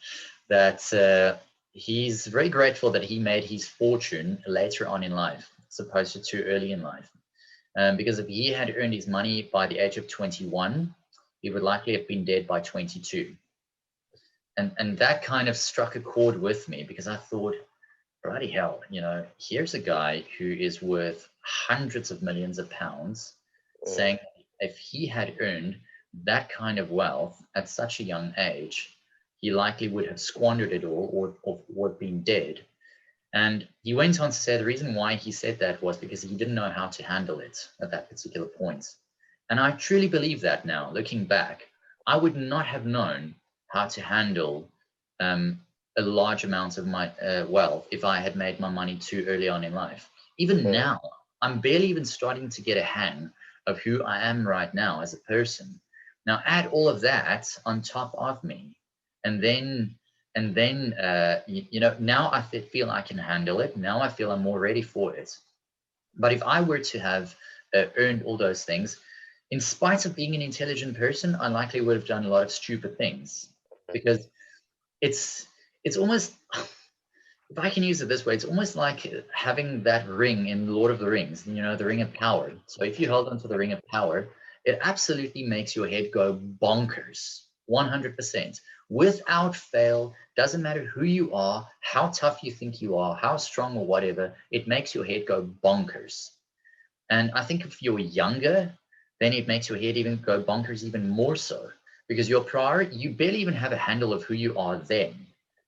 that he's very grateful that he made his fortune later on in life, as opposed to too early in life. Because if he had earned his money by the age of 21, he would likely have been dead by 22. And that kind of struck a chord with me, because I thought, bloody hell, you know, here's a guy who is worth hundreds of millions of pounds, saying if he had earned that kind of wealth at such a young age, he likely would have squandered it all or been dead. And he went on to say the reason why he said that was because he didn't know how to handle it at that particular point. And I truly believe that now, looking back. I would not have known how to handle a large amount of my wealth if I had made my money too early on in life. Even now, I'm barely even starting to get a hang of who I am right now as a person. Now add all of that on top of me, and then you know, now I feel I can handle it. Now I feel I'm more ready for it. But if I were to have earned all those things, in spite of being an intelligent person, I likely would have done a lot of stupid things, because it's almost, if I can use it this way, it's almost like having that ring in Lord of the Rings, you know, the ring of power. So if you hold onto the ring of power, it absolutely makes your head go bonkers, 100%. Without fail, doesn't matter who you are, how tough you think you are, how strong or whatever, it makes your head go bonkers. And I think if you're younger, then it makes your head even go bonkers even more so, because your priority, you barely even have a handle of who you are then.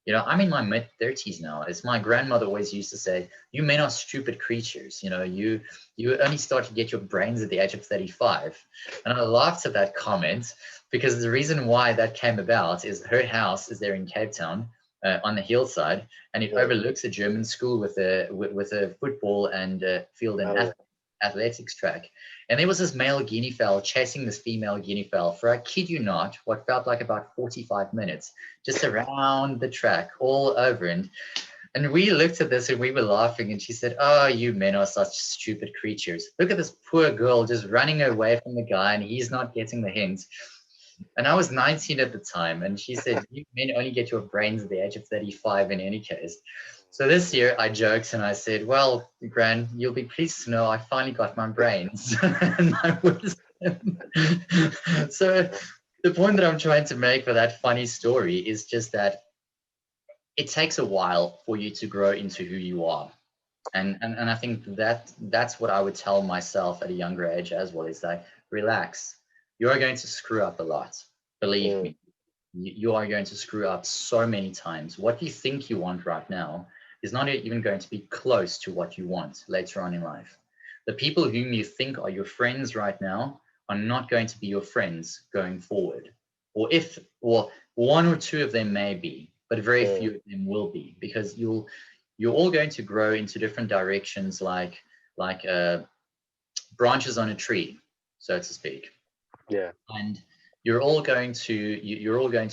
You know, I'm in my mid-30s now. As my grandmother always used to say, you men are stupid creatures. You know, you only start to get your brains at the age of 35. And I laughed at that comment, because the reason why that came about is her house is there in Cape Town, on the hillside, and it overlooks a German school with a football and field and athletics track. And there was this male guinea fowl chasing this female guinea fowl for, I kid you not, what felt like about 45 minutes, just around the track, all over. And we looked at this and we were laughing, and she said, oh, you men are such stupid creatures. Look at this poor girl just running away from the guy, and he's not getting the hint. And I was 19 at the time, and she said, you men only get your brains at the age of 35 in any case. So this year I joked and I said, well, Gran, you'll be pleased to know I finally got my brains and my wisdom. So the point that I'm trying to make for that funny story is just that it takes a while for you to grow into who you are. And I think that's what I would tell myself at a younger age as well, is like, relax. You are going to screw up a lot. Believe me, you are going to screw up so many times. What you think you want right now is not even going to be close to what you want later on in life. The people whom you think are your friends right now are not going to be your friends going forward. Or one or two of them may be, but very few of them will be, because you're all going to grow into different directions, like branches on a tree, so to speak. Yeah. And you're all going to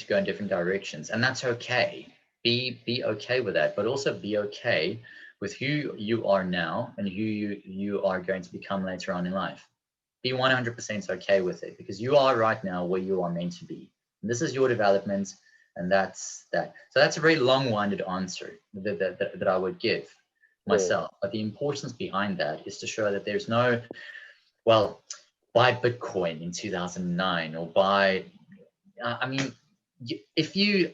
go in different directions, and that's okay. Be okay with that, but also be okay with who you are now and who you are going to become later on in life. Be 100% okay with it, because you are right now where you are meant to be. And this is your development, and that's that. So that's a very long-winded answer that I would give myself. But the importance behind that is to show that there's no, well, buy Bitcoin in 2009 or buy, I mean, if you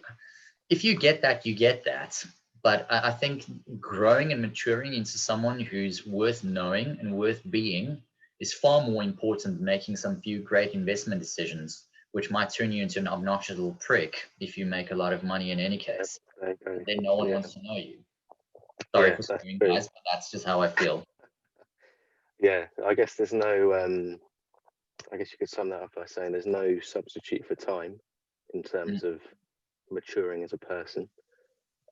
get that, you get that. But I think growing and maturing into someone who's worth knowing and worth being is far more important than making some few great investment decisions, which might turn you into an obnoxious little prick if you make a lot of money in any case. Then no one wants to know you. Sorry for swearing, guys, but that's just how I feel. Yeah, I guess there's no, I guess you could sum that up by saying there's no substitute for time. in terms of maturing as a person.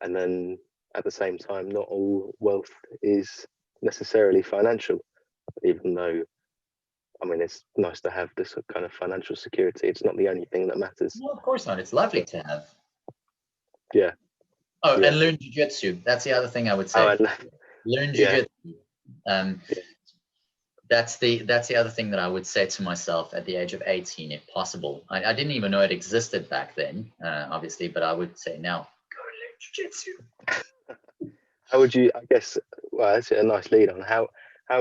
And then at the same time, not all wealth is necessarily financial, even though, I mean, it's nice to have this kind of financial security. It's not the only thing that matters. No, of course not. It's lovely to have. Yeah. Oh, Yeah. and learn jiu-jitsu. That's the other thing I would say. Oh, Learn yeah. jiu-jitsu. That's the other thing that I would say to myself at the age of 18, if possible. I didn't even know it existed back then, obviously, but I would say now, go learn jiu-jitsu. How would you, I guess, well, that's a nice lead on. How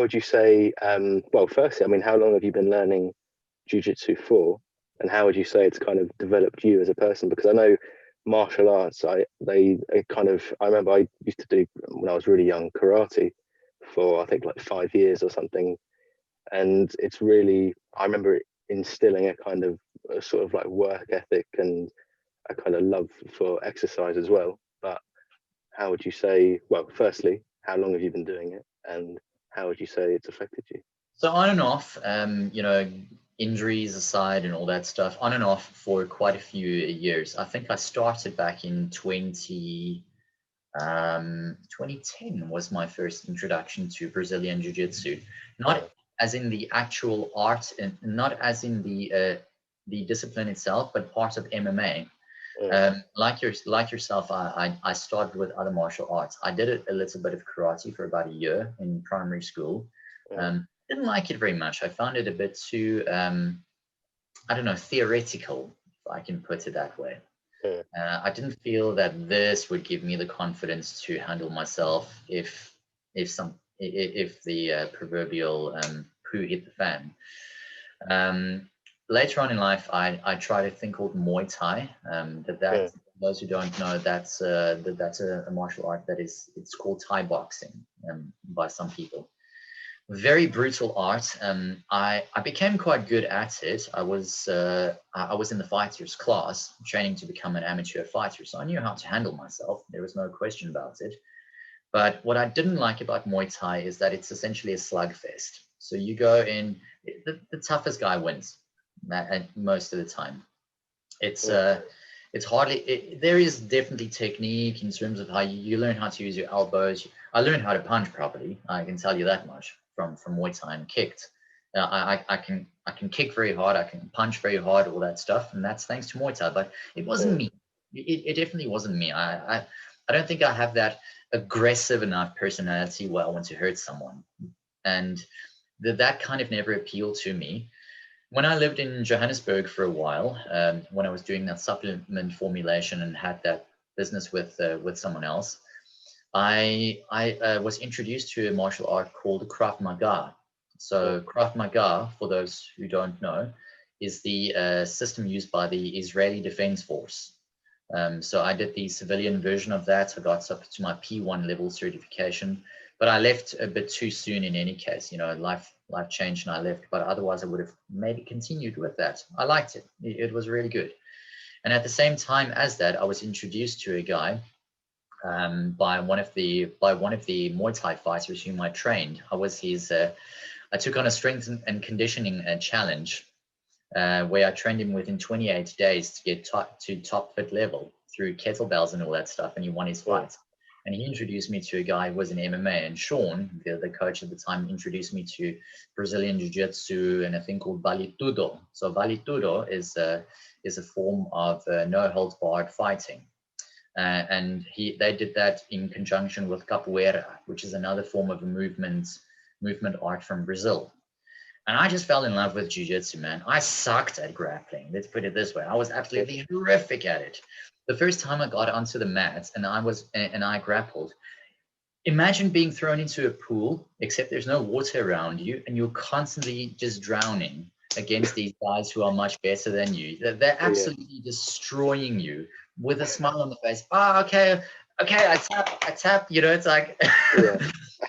would you say, well, firstly, I mean, how long have you been learning jiu-jitsu for? And how would you say it's kind of developed you as a person? Because I know martial arts, I remember I used to do, when I was really young, karate for, I think, like 5 years or something. And it's really, I remember it instilling a kind of a sort of like work ethic and a kind of love for exercise as well. But how would you say, well, firstly, how long have you been doing it? And how would you say it's affected you? So on and off, injuries aside and all that stuff, on and off for quite a few years. I think I started back in 2010 was my first introduction to Brazilian Jiu-Jitsu. Not as in the actual art and not as in the discipline itself, but part of MMA. Like yourself, I started with other martial arts. I did a little bit of karate for about a year in primary school. Didn't like it very much. I found it a bit too, I don't know, theoretical, if I can put it that way. I didn't feel that this would give me the confidence to handle myself if the proverbial poo hit the fan. Later on in life, I tried a thing called Muay Thai. Those who don't know, that's a martial art it's called Thai boxing by some people. Very brutal art. I became quite good at it. I was in the fighters class, training to become an amateur fighter, so I knew how to handle myself. There was no question about it. But what I didn't like about Muay Thai is that it's essentially a slugfest. So you go in, the toughest guy wins most of the time. It's hardly. There is definitely technique in terms of how you learn how to use your elbows. I learned how to punch properly. I can tell you that much from Muay Thai and kicked. I can kick very hard. I can punch very hard. All that stuff, and that's thanks to Muay Thai. But it wasn't me. It definitely wasn't me. I don't think I have that aggressive enough personality where I want to hurt someone, and that kind of never appealed to me. When I lived in Johannesburg for a while, when I was doing that supplement formulation and had that business with someone else, I was introduced to a martial art called Krav Maga. So Krav Maga, for those who don't know, is the system used by the Israeli Defense Force. So I did the civilian version of that. I got up to my P1 level certification, but I left a bit too soon in any case. Life changed and I left, but otherwise I would have maybe continued with that. I liked it. It was really good. And at the same time as that, I was introduced to a guy by one of the Muay Thai fighters whom I trained. I took on a strength and conditioning challenge where I trained him within 28 days to get to top fit level through kettlebells and all that stuff, and he won his fight. And he introduced me to a guy who was in MMA, and Sean, the coach at the time, introduced me to Brazilian Jiu-Jitsu and a thing called Vale Tudo. So Vale Tudo is a form of no holds barred fighting. And they did that in conjunction with capoeira, which is another form of a movement art from Brazil. And I just fell in love with jiu-jitsu, man. I sucked at grappling. Let's put it this way. I was absolutely horrific at it. The first time I got onto the mat and I grappled, imagine being thrown into a pool, except there's no water around you, and you're constantly just drowning against these guys who are much better than you. They're absolutely destroying you with a smile on the face. Oh, okay, I tap. It's like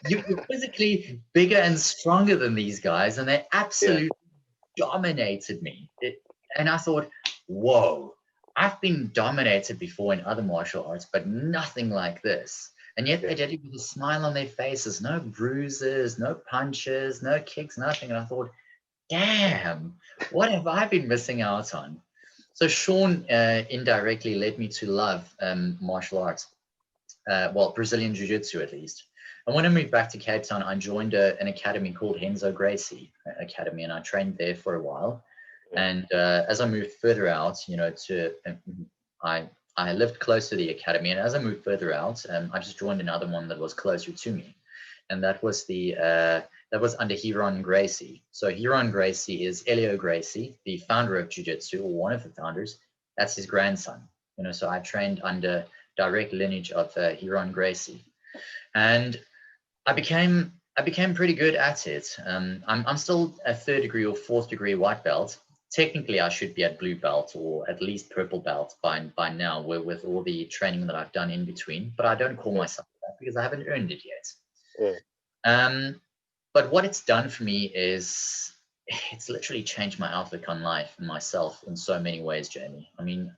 you're physically bigger and stronger than these guys, and they absolutely dominated me. And I thought, whoa, I've been dominated before in other martial arts, but nothing like this. And yet they did it with a smile on their faces, no bruises, no punches, no kicks, nothing. And I thought, damn, what have I been missing out on? So Sean indirectly led me to love martial arts, well, Brazilian Jiu-Jitsu at least. And when I moved back to Cape Town, I joined an academy called Renzo Gracie Academy, and I trained there for a while. And as I moved further out, I lived close to the academy, and as I moved further out, I just joined another one that was closer to me, and that was under Hiron Gracie. So Hiron Gracie is Elio Gracie, the founder of Jiu-Jitsu, or one of the founders. That's his grandson. So I trained under direct lineage of Hiron Gracie, and I became pretty good at it. I'm still a 3rd degree or 4th degree white belt. Technically, I should be at blue belt or at least purple belt by now, with all the training that I've done in between. But I don't call myself that because I haven't earned it yet. But what it's done for me is it's literally changed my outlook on life and myself in so many ways, Jamie. I mean,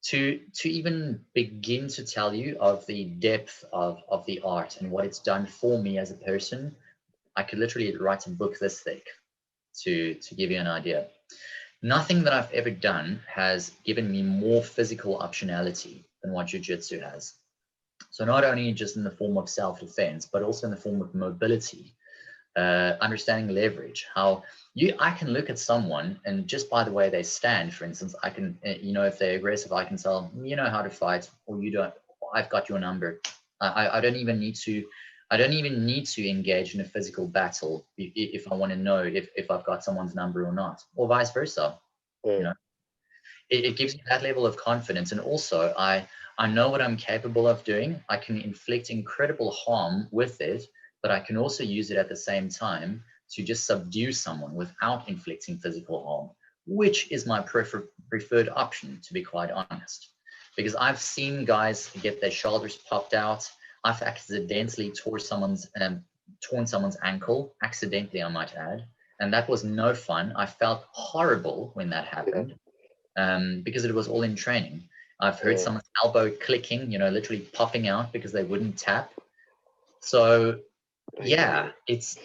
to even begin to tell you of the depth of the art and what it's done for me as a person, I could literally write a book this thick to give you an idea. Nothing that I've ever done has given me more physical optionality than what Jiu-Jitsu has. So not only just in the form of self-defense, but also in the form of mobility, understanding leverage, how I can look at someone and just by the way they stand, for instance, I can, if they're aggressive, I can tell, you know how to fight, or you don't, I've got your number. I don't even need to engage in a physical battle if I want to know if I've got someone's number or not, or vice versa. It gives you that level of confidence. And also I know what I'm capable of doing. I can inflict incredible harm with it, but I can also use it at the same time to just subdue someone without inflicting physical harm, which is my preferred option, to be quite honest. Because I've seen guys get their shoulders popped out. I've accidentally torn someone's ankle, accidentally I might add, and that was no fun. I felt horrible when that happened, because it was all in training. I've heard someone's elbow clicking, literally popping out because they wouldn't tap. So yeah, it's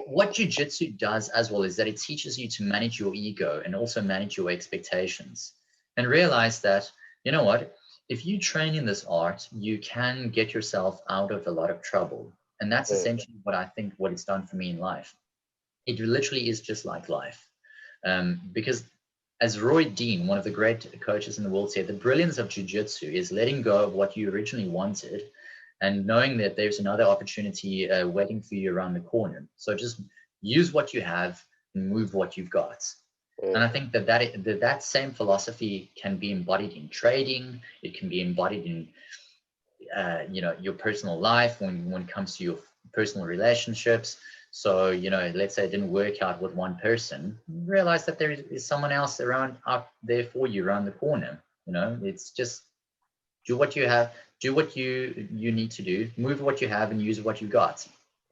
what Jiu-Jitsu does as well is that it teaches you to manage your ego and also manage your expectations, and realize that, you know what, if you train in this art, you can get yourself out of a lot of trouble. And that's essentially what it's done for me in life. It literally is just like life. Because as Roy Dean, one of the great coaches in the world, said, the brilliance of Jiu-Jitsu is letting go of what you originally wanted and knowing that there's another opportunity waiting for you around the corner. So just use what you have and move what you've got. And I think that same philosophy can be embodied in trading. It can be embodied in, your personal life when it comes to your personal relationships. So, let's say it didn't work out with one person, realize that there is someone else out there for you around the corner. It's just do what you have, do what you need to do, move what you have and use what you got.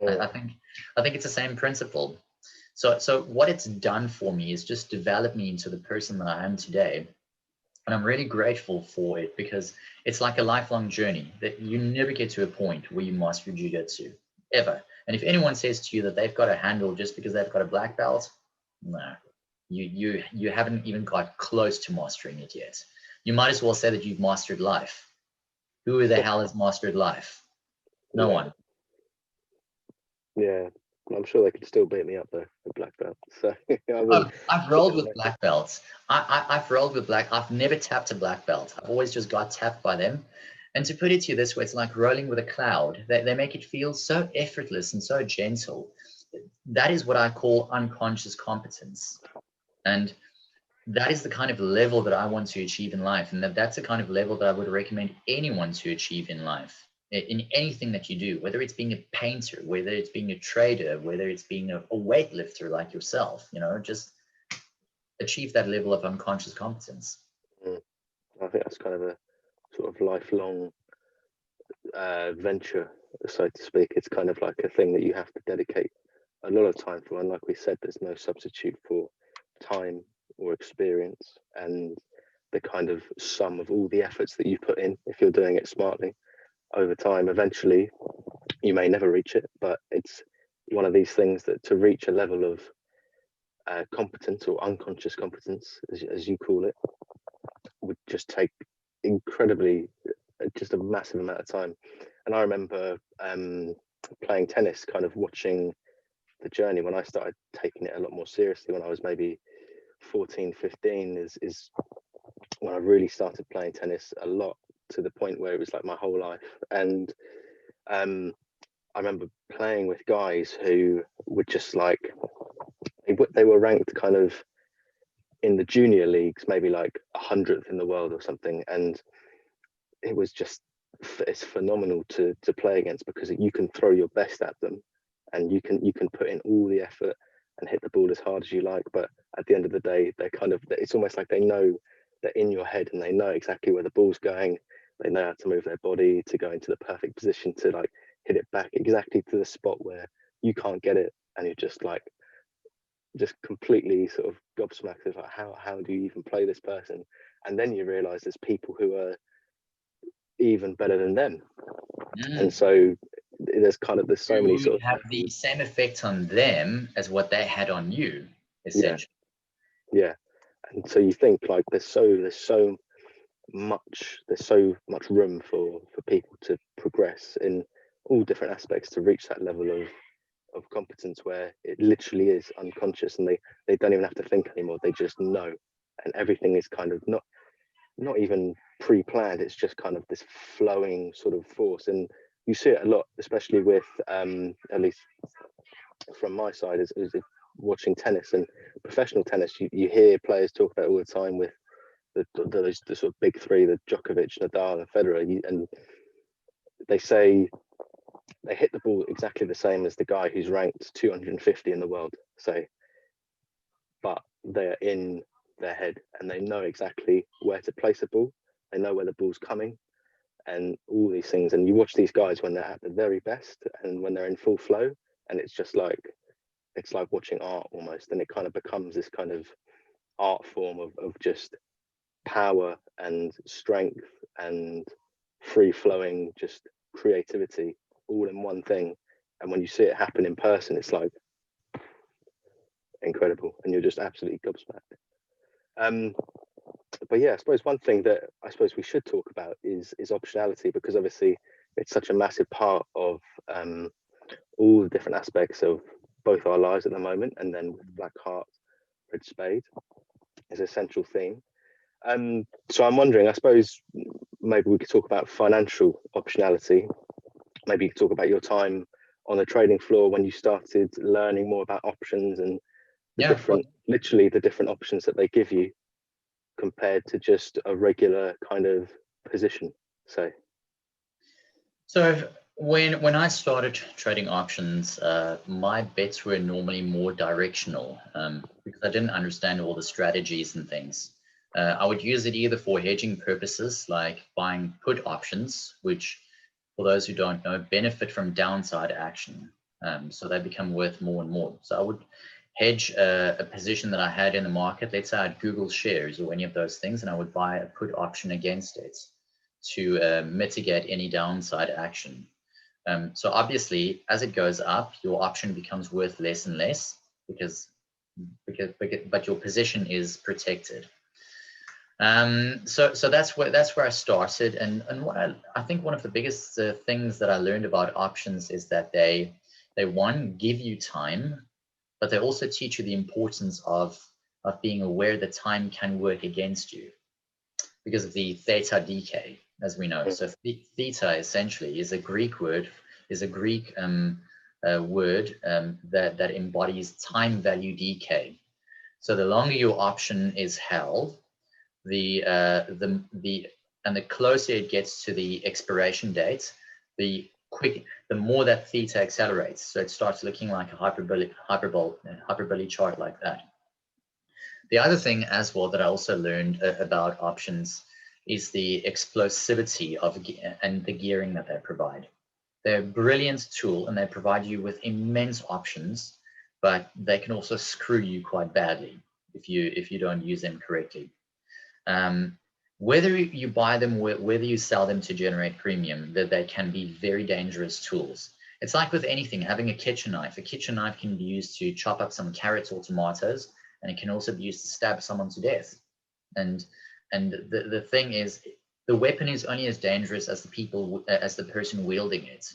I think it's the same principle. So what it's done for me is just develop me into the person that I am today. And I'm really grateful for it, because it's like a lifelong journey that you never get to a point where you master Jiu-Jitsu, ever. And if anyone says to you that they've got a handle just because they've got a black belt, no, you haven't even got close to mastering it yet. You might as well say that you've mastered life. Who the hell has mastered life? No one. Yeah, I'm sure they could still beat me up though, at black belt. So I've rolled with black belts. I've rolled with black. I've never tapped a black belt. I've always just got tapped by them. And to put it to you this way, it's like rolling with a cloud. They make it feel so effortless and so gentle. That is what I call unconscious competence. And that is the kind of level that I want to achieve in life. And that's the kind of level that I would recommend anyone to achieve in life, in anything that you do, whether it's being a painter, whether it's being a trader, whether it's being a weightlifter like yourself, just achieve that level of unconscious competence. I think that's kind of a sort of lifelong venture, so to speak. It's kind of like a thing that you have to dedicate a lot of time for. And like we said, there's no substitute for time or experience and the kind of sum of all the efforts that you put in. If you're doing it smartly over time, eventually you may never reach it, but it's one of these things that to reach a level of competence or unconscious competence, as you call it, would just take incredibly, just a massive amount of time. And I remember playing tennis, kind of watching the journey when I started taking it a lot more seriously when I was maybe 14, 15 is when I really started playing tennis a lot, to the point where it was like my whole life. And I remember playing with guys who were just like, they were ranked kind of in the junior leagues, maybe like 100th in the world or something. And it was just, it's phenomenal to play against, because you can throw your best at them and you can put in all the effort and hit the ball as hard as you like. But at the end of the day, they're kind of, it's almost like they know, they're in your head and they know exactly where the ball's going. They know how to move their body to go into the perfect position to like hit it back exactly to the spot where you can't get it. And you're just like, just completely sort of gobsmacked of like, how do you even play this person? And then you realize there's people who are even better than them. And so there's so many sort of have the same effect on them as what they had on you, essentially. Yeah. And so you think like there's so much room for people to progress in all different aspects to reach that level of competence where it literally is unconscious, and they don't even have to think anymore. They just know, and everything is kind of not even pre-planned. It's just kind of this flowing sort of force. And you see it a lot, especially with at least from my side, is watching tennis and professional tennis. You hear players talk about it all the time with the sort of big three, the Djokovic, Nadal and Federer, and they say they hit the ball exactly the same as the guy who's ranked 250 in the world, say, but they're in their head and they know exactly where to place the ball. They know where the ball's coming and all these things. And you watch these guys when they're at the very best and when they're in full flow, and it's just like, it's like watching art almost. And it kind of becomes this kind of art form of just power and strength and free flowing, just creativity all in one thing. And when you see it happen in person, it's like incredible, and you're just absolutely gobsmacked. But yeah, I suppose one thing that I suppose we should talk about is optionality, because obviously it's such a massive part of all the different aspects of both our lives at the moment, and then with Black Heart Red Spade is a central theme. So I'm wondering, I suppose maybe we could talk about financial optionality. Maybe you could talk about your time on the trading floor when you started learning more about options and literally the different options that they give you compared to just a regular kind of position, say. So when I started trading options, my bets were normally more directional because I didn't understand all the strategies and things. I would use it either for hedging purposes, like buying put options, which, for those who don't know, benefit from downside action. So they become worth more and more. So I would hedge a position that I had in the market. Let's say I had Google shares or any of those things, and I would buy a put option against it to mitigate any downside action. So obviously, as it goes up, your option becomes worth less and less but your position is protected. So that's where I started, and what I think one of the biggest things that I learned about options is that they one, give you time, but they also teach you the importance of being aware that time can work against you because of the theta decay, as we know. So theta essentially is a Greek word, that embodies time value decay. So the longer your option is held, and the closer it gets to the expiration date, the more that theta accelerates. So it starts looking like a hyperbolic chart like that. The other thing as well that I also learned about options is the explosivity and the gearing that they provide. They're a brilliant tool and they provide you with immense options, but they can also screw you quite badly if you don't use them correctly. Whether you buy them, whether you sell them to generate premium, that they can be very dangerous tools. It's like with anything, having a kitchen knife. A kitchen knife can be used to chop up some carrots or tomatoes, and it can also be used to stab someone to death. And the thing is, the weapon is only as dangerous as the person wielding it.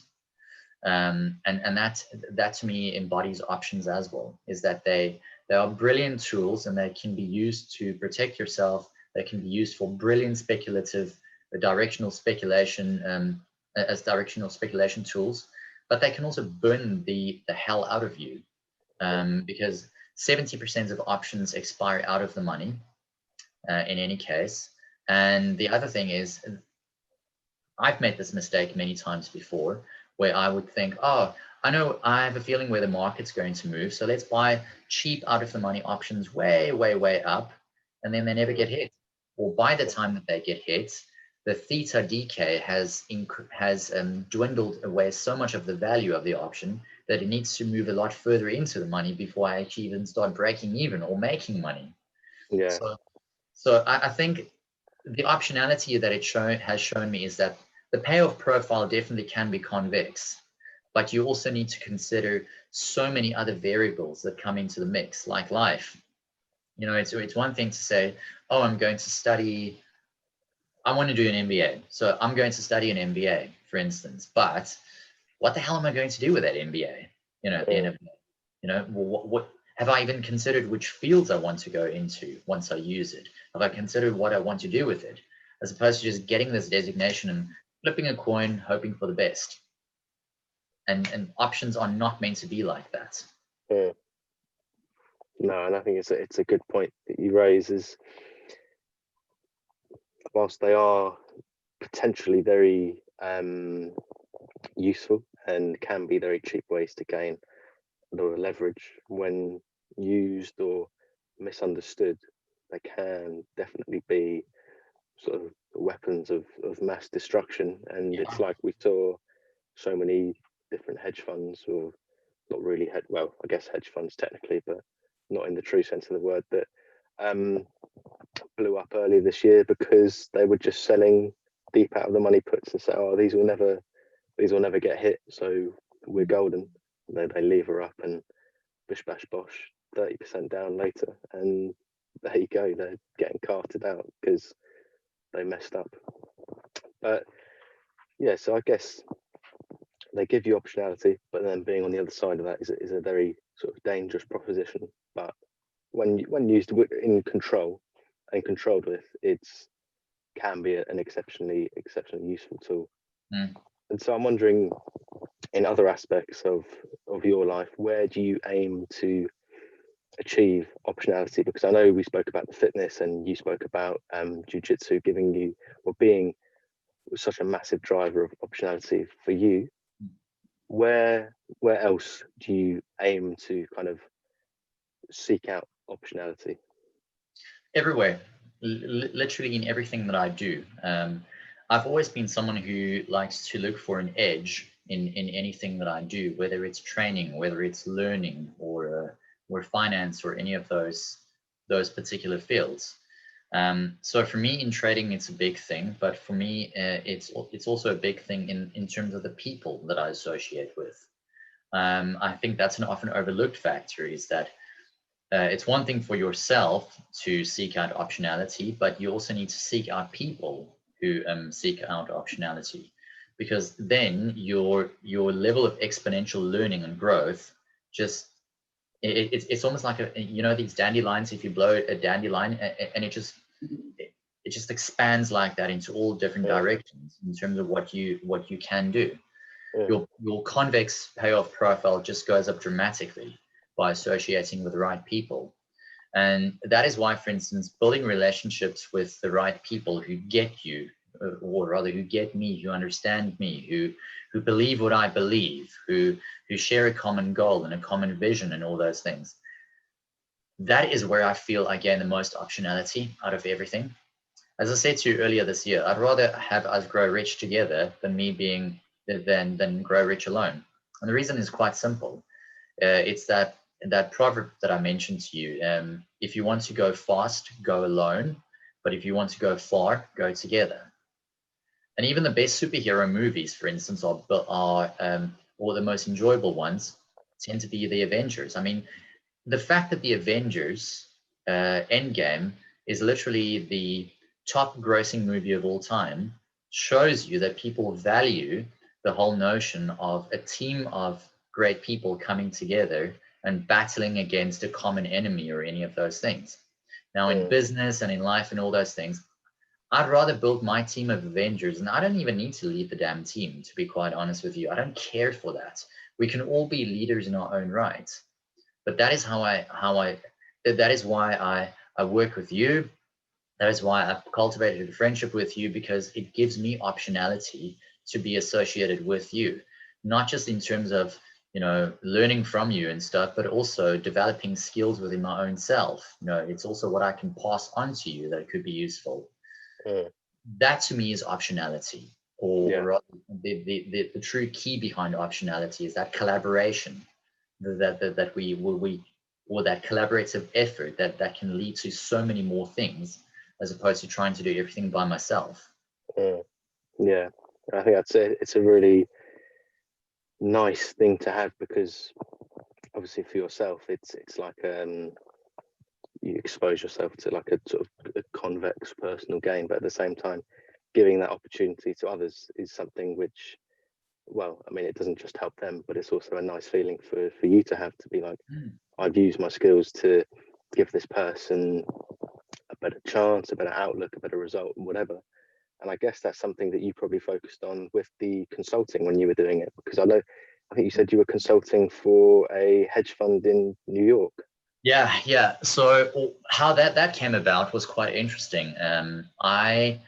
And that to me embodies options as well, is that they are brilliant tools, and they can be used to protect yourself. They can be used for brilliant speculative, directional speculation, as directional speculation tools, but they can also burn the hell out of you, because 70% of options expire out of the money in any case. And the other thing is, I've made this mistake many times before, where I would think, oh, I know, I have a feeling where the market's going to move, so let's buy cheap out of the money options way, way, way up, and then they never get hit. Or by the time that they get hit, the theta decay has dwindled away so much of the value of the option that it needs to move a lot further into the money before I actually even start breaking even or making money. Yeah. So I think the optionality that it has shown me is that the payoff profile definitely can be convex, but you also need to consider so many other variables that come into the mix, like life. You know, it's one thing to say, oh, I'm going to study, I want to do an MBA, so I'm going to study an MBA, for instance, but what the hell am I going to do with that MBA? You know, at the end of the day, you know, what have I even considered which fields I want to go into once I use it? Have I considered what I want to do with it, as opposed to just getting this designation and flipping a coin, hoping for the best? And options are not meant to be like that. Yeah. No, and I think it's a good point that you raise, is whilst they are potentially very useful and can be very cheap ways to gain a lot of leverage, when used or misunderstood, they can definitely be sort of weapons of mass destruction. And it's like we saw so many different hedge funds, or not really well, I guess hedge funds technically, but not in the true sense of the word, that blew up earlier this year because they were just selling deep out of the money puts and say, oh, these will never get hit, so we're golden. They lever up and bish bash bosh, 30% down later, and there you go, they're getting carted out because they messed up. But yeah, so I guess they give you optionality, but then being on the other side of that is a very sort of dangerous proposition. But when used in control and controlled with, it's can be an exceptionally useful tool. And so I'm wondering, in other aspects of your life, where do you aim to achieve optionality? Because I know we spoke about the fitness, and you spoke about jiu-jitsu giving you, or being such a massive driver of optionality for you. Where else do you aim to kind of seek out optionality? Everywhere, literally in everything that I do. I've always been someone who likes to look for an edge in anything that I do, whether it's training, whether it's learning, or finance, or any of those particular fields. So for me in trading, it's a big thing, but for me, it's also a big thing in terms of the people that I associate with. I think that's an often overlooked factor, is that it's one thing for yourself to seek out optionality, but you also need to seek out people who seek out optionality, because then your level of exponential learning and growth just, it's almost like these dandelions. If you blow a dandelion, and it just expands like that into all different directions in terms of what you can do. Your convex payoff profile just goes up dramatically by associating with the right people. And that is why, for instance, building relationships with the right people who get you, or rather who get me, who understand me, who believe what I believe, who share a common goal and a common vision and all those things. That is where I feel I gain the most optionality out of everything. As I said to you earlier this year, I'd rather have us grow rich together than grow rich alone. And the reason is quite simple. It's that proverb that I mentioned to you. If you want to go fast, go alone. But if you want to go far, go together. And even the best superhero movies, for instance, or the most enjoyable ones, tend to be the Avengers. I mean, the fact that the Avengers Endgame is literally the top grossing movie of all time shows you that people value the whole notion of a team of great people coming together and battling against a common enemy or any of those things. Now, in business and in life and all those things, I'd rather build my team of Avengers, and I don't even need to lead the damn team, to be quite honest with you. I don't care for that. We can all be leaders in our own right. But that is that is why I work with you. That is why I've cultivated a friendship with you, because it gives me optionality to be associated with you, not just in terms of, learning from you and stuff, but also developing skills within my own self. It's also what I can pass on to you that could be useful. That to me is optionality, or the true key behind optionality is that collaboration, that we or that collaborative effort that can lead to so many more things, as opposed to trying to do everything by myself. Yeah, I think it's a really nice thing to have, because obviously for yourself, it's like you expose yourself to like a sort of a convex personal gain, but at the same time, giving that opportunity to others is something which, well, I mean, it doesn't just help them, but it's also a nice feeling for you to have, to be like, I've used my skills to give this person a better chance, a better outlook, a better result, whatever. And I guess that's something that you probably focused on with the consulting when you were doing it, because I think you said you were consulting for a hedge fund in New York. Yeah. So how that came about was quite interesting. I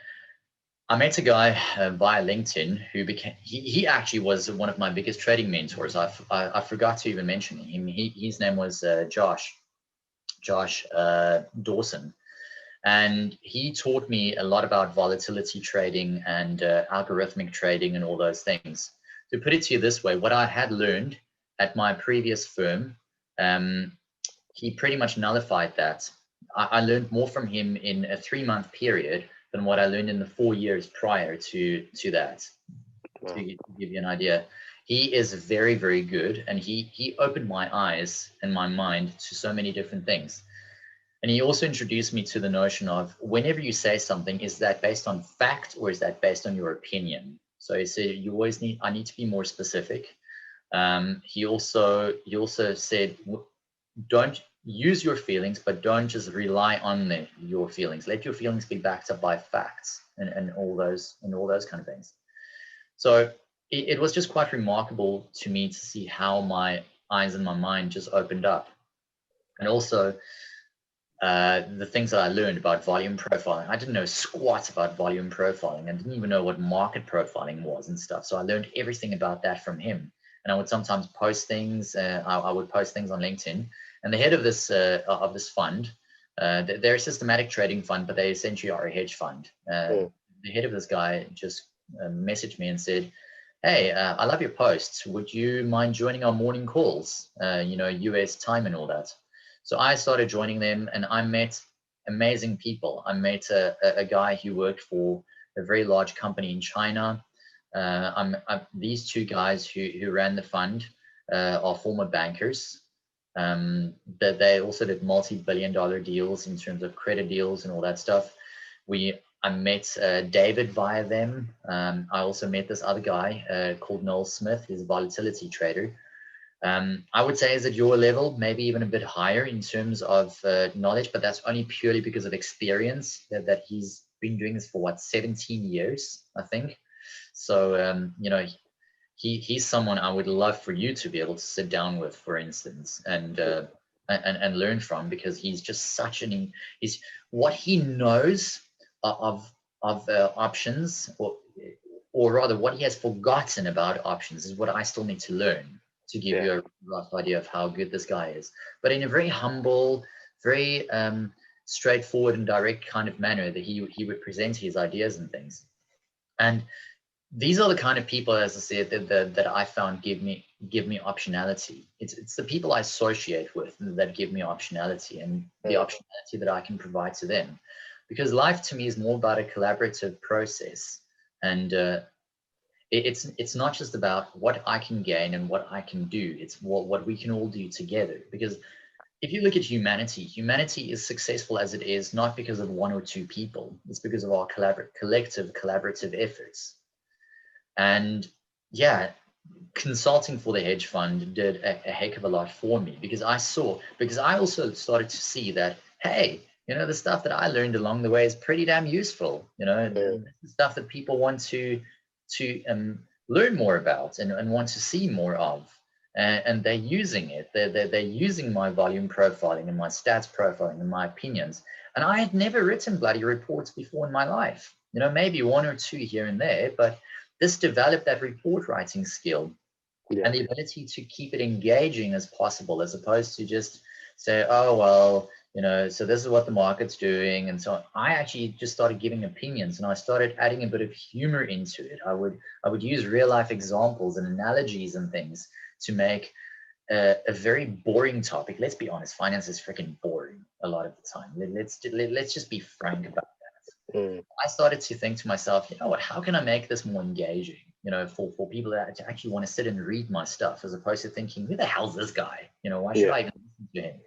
met a guy via LinkedIn who he actually was one of my biggest trading mentors. I forgot to even mention him. His name was Josh Dawson. And he taught me a lot about volatility trading and algorithmic trading and all those things. To put it to you this way, what I had learned at my previous firm, he pretty much nullified that. I learned more from him in a 3-month period than what I learned in the 4 years prior to that. Wow. To give you an idea. He is very, very good. And he opened my eyes and my mind to so many different things. And he also introduced me to the notion of, whenever you say something, is that based on fact or is that based on your opinion? So he said, I need to be more specific. He also said, don't use your feelings, but don't just rely on your feelings. Let your feelings be backed up by facts and all those kind of things. So it was just quite remarkable to me to see how my eyes and my mind just opened up. And also, the things that I learned about volume profiling. I didn't know squat about volume profiling. I didn't even know what market profiling was and stuff. So I learned everything about that from him. And I would sometimes post things. I would post things on LinkedIn. And the head of this fund, they're a systematic trading fund, but they essentially are a hedge fund. The head of this guy just messaged me and said, "Hey, I love your posts. Would you mind joining our morning calls? US time and all that." So I started joining them, and I met amazing people. I met a guy who worked for a very large company in China. These two guys who ran the fund are former bankers. That they also did multi-billion-dollar deals in terms of credit deals and all that stuff. I met David via them. I also met this other guy called Noel Smith. He's a volatility trader. I would say is at your level, maybe even a bit higher in terms of knowledge, but that's only purely because of experience that he's been doing this for 17 years, I think. So, he's someone I would love for you to be able to sit down with, for instance, and learn from, because he's just he's what he knows of options, or rather what he has forgotten about options is what I still need to learn, to give you a rough idea of how good this guy is, but in a very humble, very straightforward and direct kind of manner that he would present his ideas and things. And these are the kind of people, as I said, that I found give me optionality. It's the people I associate with that give me optionality, and the optionality that I can provide to them, because life to me is more about a collaborative process. And it's not just about what I can gain and what I can do. It's what we can all do together. Because if you look at humanity is successful as it is not because of one or two people. It's because of our collective collaborative efforts. And yeah, consulting for the hedge fund did a heck of a lot for me, because I also started to see that, hey, the stuff that I learned along the way is pretty damn useful. The stuff that people want to learn more about and want to see more of. And they're using it. They're using my volume profiling and my stats profiling and my opinions. And I had never written bloody reports before in my life. Maybe one or two here and there, but this developed that report writing skill and the ability to keep it engaging as possible, as opposed to just say, oh, well, so this is what the market's doing. And so I actually just started giving opinions, and I started adding a bit of humor into it. I would use real life examples and analogies and things to make a very boring topic. Let's be honest, finance is freaking boring a lot of the time. Let's just be frank about that. I started to think to myself, you know what, how can I make this more engaging, for people that actually want to sit and read my stuff, as opposed to thinking, who the hell's this guy? Why should I even listen to him?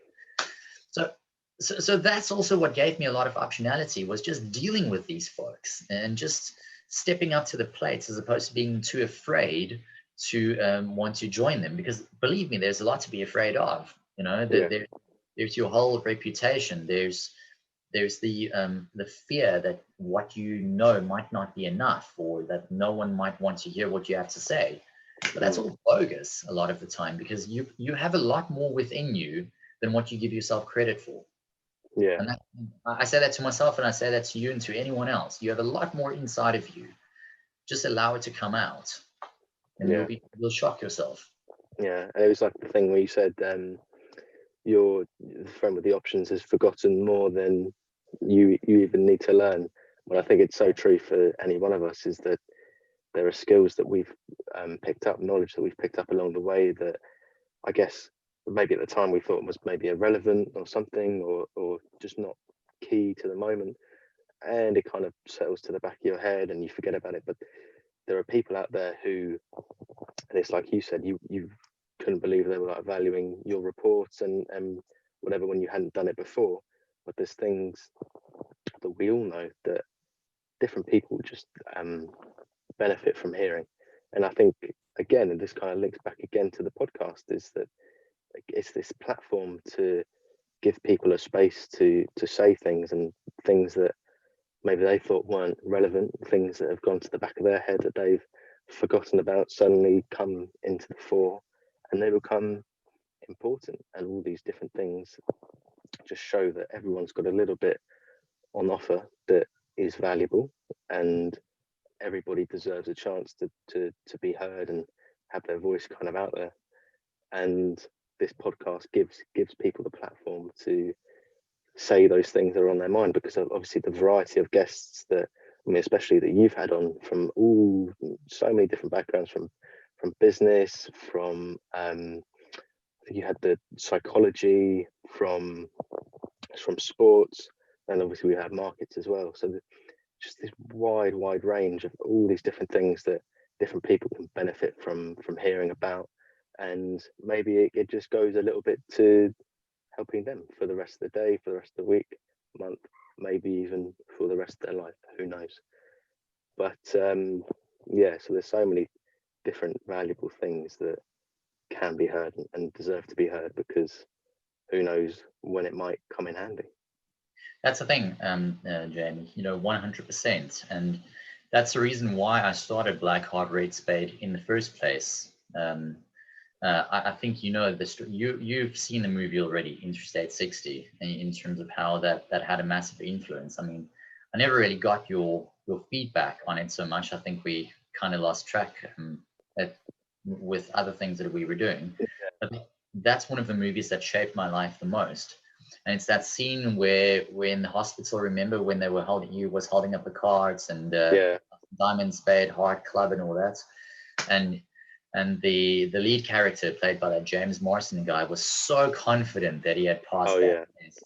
So that's also what gave me a lot of optionality, was just dealing with these folks and just stepping up to the plate, as opposed to being too afraid to want to join them. Because believe me, there's a lot to be afraid of. There's your whole reputation. There's the fear that what might not be enough, or that no one might want to hear what you have to say. But that's all bogus a lot of the time, because you have a lot more within you than what you give yourself credit for. Yeah. And I say that to myself, and I say that to you and to anyone else. You have a lot more inside of you. Just allow it to come out, and you'll shock yourself. Yeah, and it was like the thing where you said, your friend with the options has forgotten more than you even need to learn. Well, I think it's so true for any one of us, is that there are skills that we've picked up, knowledge that we've picked up along the way, that I guess maybe at the time we thought was maybe irrelevant or something, or just not key to the moment, and it kind of settles to the back of your head and you forget about it. But there are people out there who, and it's like you said, you couldn't believe they were like valuing your reports and whatever when you hadn't done it before. But there's things that we all know that different people just benefit from hearing. And I think, again, and this kind of links back again to the podcast, is that it's this platform to give people a space to say things, and things that maybe they thought weren't relevant, things that have gone to the back of their head that they've forgotten about, suddenly come into the fore, and they become important. And all these different things just show that everyone's got a little bit on offer that is valuable, and everybody deserves a chance to be heard and have their voice kind of out there. And this podcast gives people the platform to say those things that are on their mind, because obviously the variety of guests that, I mean, especially that you've had on from so many different backgrounds, from business, from you had the psychology, from sports, and obviously we have markets as well. So just this wide range of all these different things that different people can benefit from hearing about, and maybe it just goes a little bit to helping them for the rest of the day, for the rest of the week, month, maybe even for the rest of their life, who knows. But so there's so many different valuable things that can be heard and deserve to be heard, because who knows when it might come in handy. That's the thing, Jamie, 100%. And that's the reason why I started Black Heart Red Spade in the first place. I think you've seen the movie already, Interstate 60, in terms of how that had a massive influence. I mean, I never really got your feedback on it so much. I think we kind of lost track with other things that we were doing. But that's one of the movies that shaped my life the most. And it's that scene where in the hospital, remember when they were holding up the cards, and Diamond, Spade, Heart, Club, and all that. And the lead character, played by that James Marsden guy, was so confident that he had passed that test.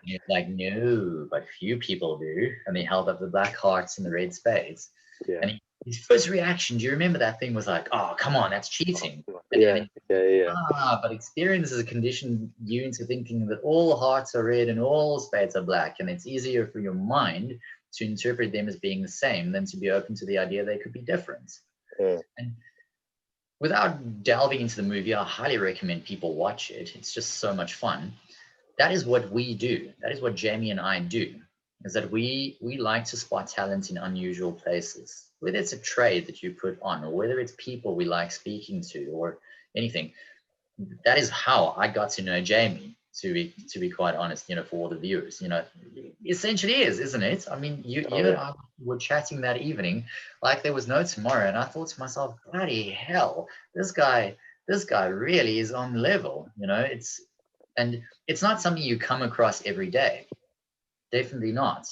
He was like, no, but few people do. And he held up the black hearts and the red spades. Yeah. And his first reaction, do you remember that thing was like, oh, come on, that's cheating. Yeah. But experience has conditioned you into thinking that all hearts are red and all spades are black, and it's easier for your mind to interpret them as being the same than to be open to the idea they could be different. Yeah. And without delving into the movie, I highly recommend people watch it. It's just so much fun. That is what we do. That is what Jamie and I do, is that we like to spot talent in unusual places, whether it's a trade that you put on or whether it's people we like speaking to or anything. That is how I got to know Jamie, to be quite honest, for all the viewers, essentially isn't it? I mean, you and I were chatting that evening like there was no tomorrow, and I thought to myself, bloody hell, this guy really is on level, it's not something you come across every day, definitely not.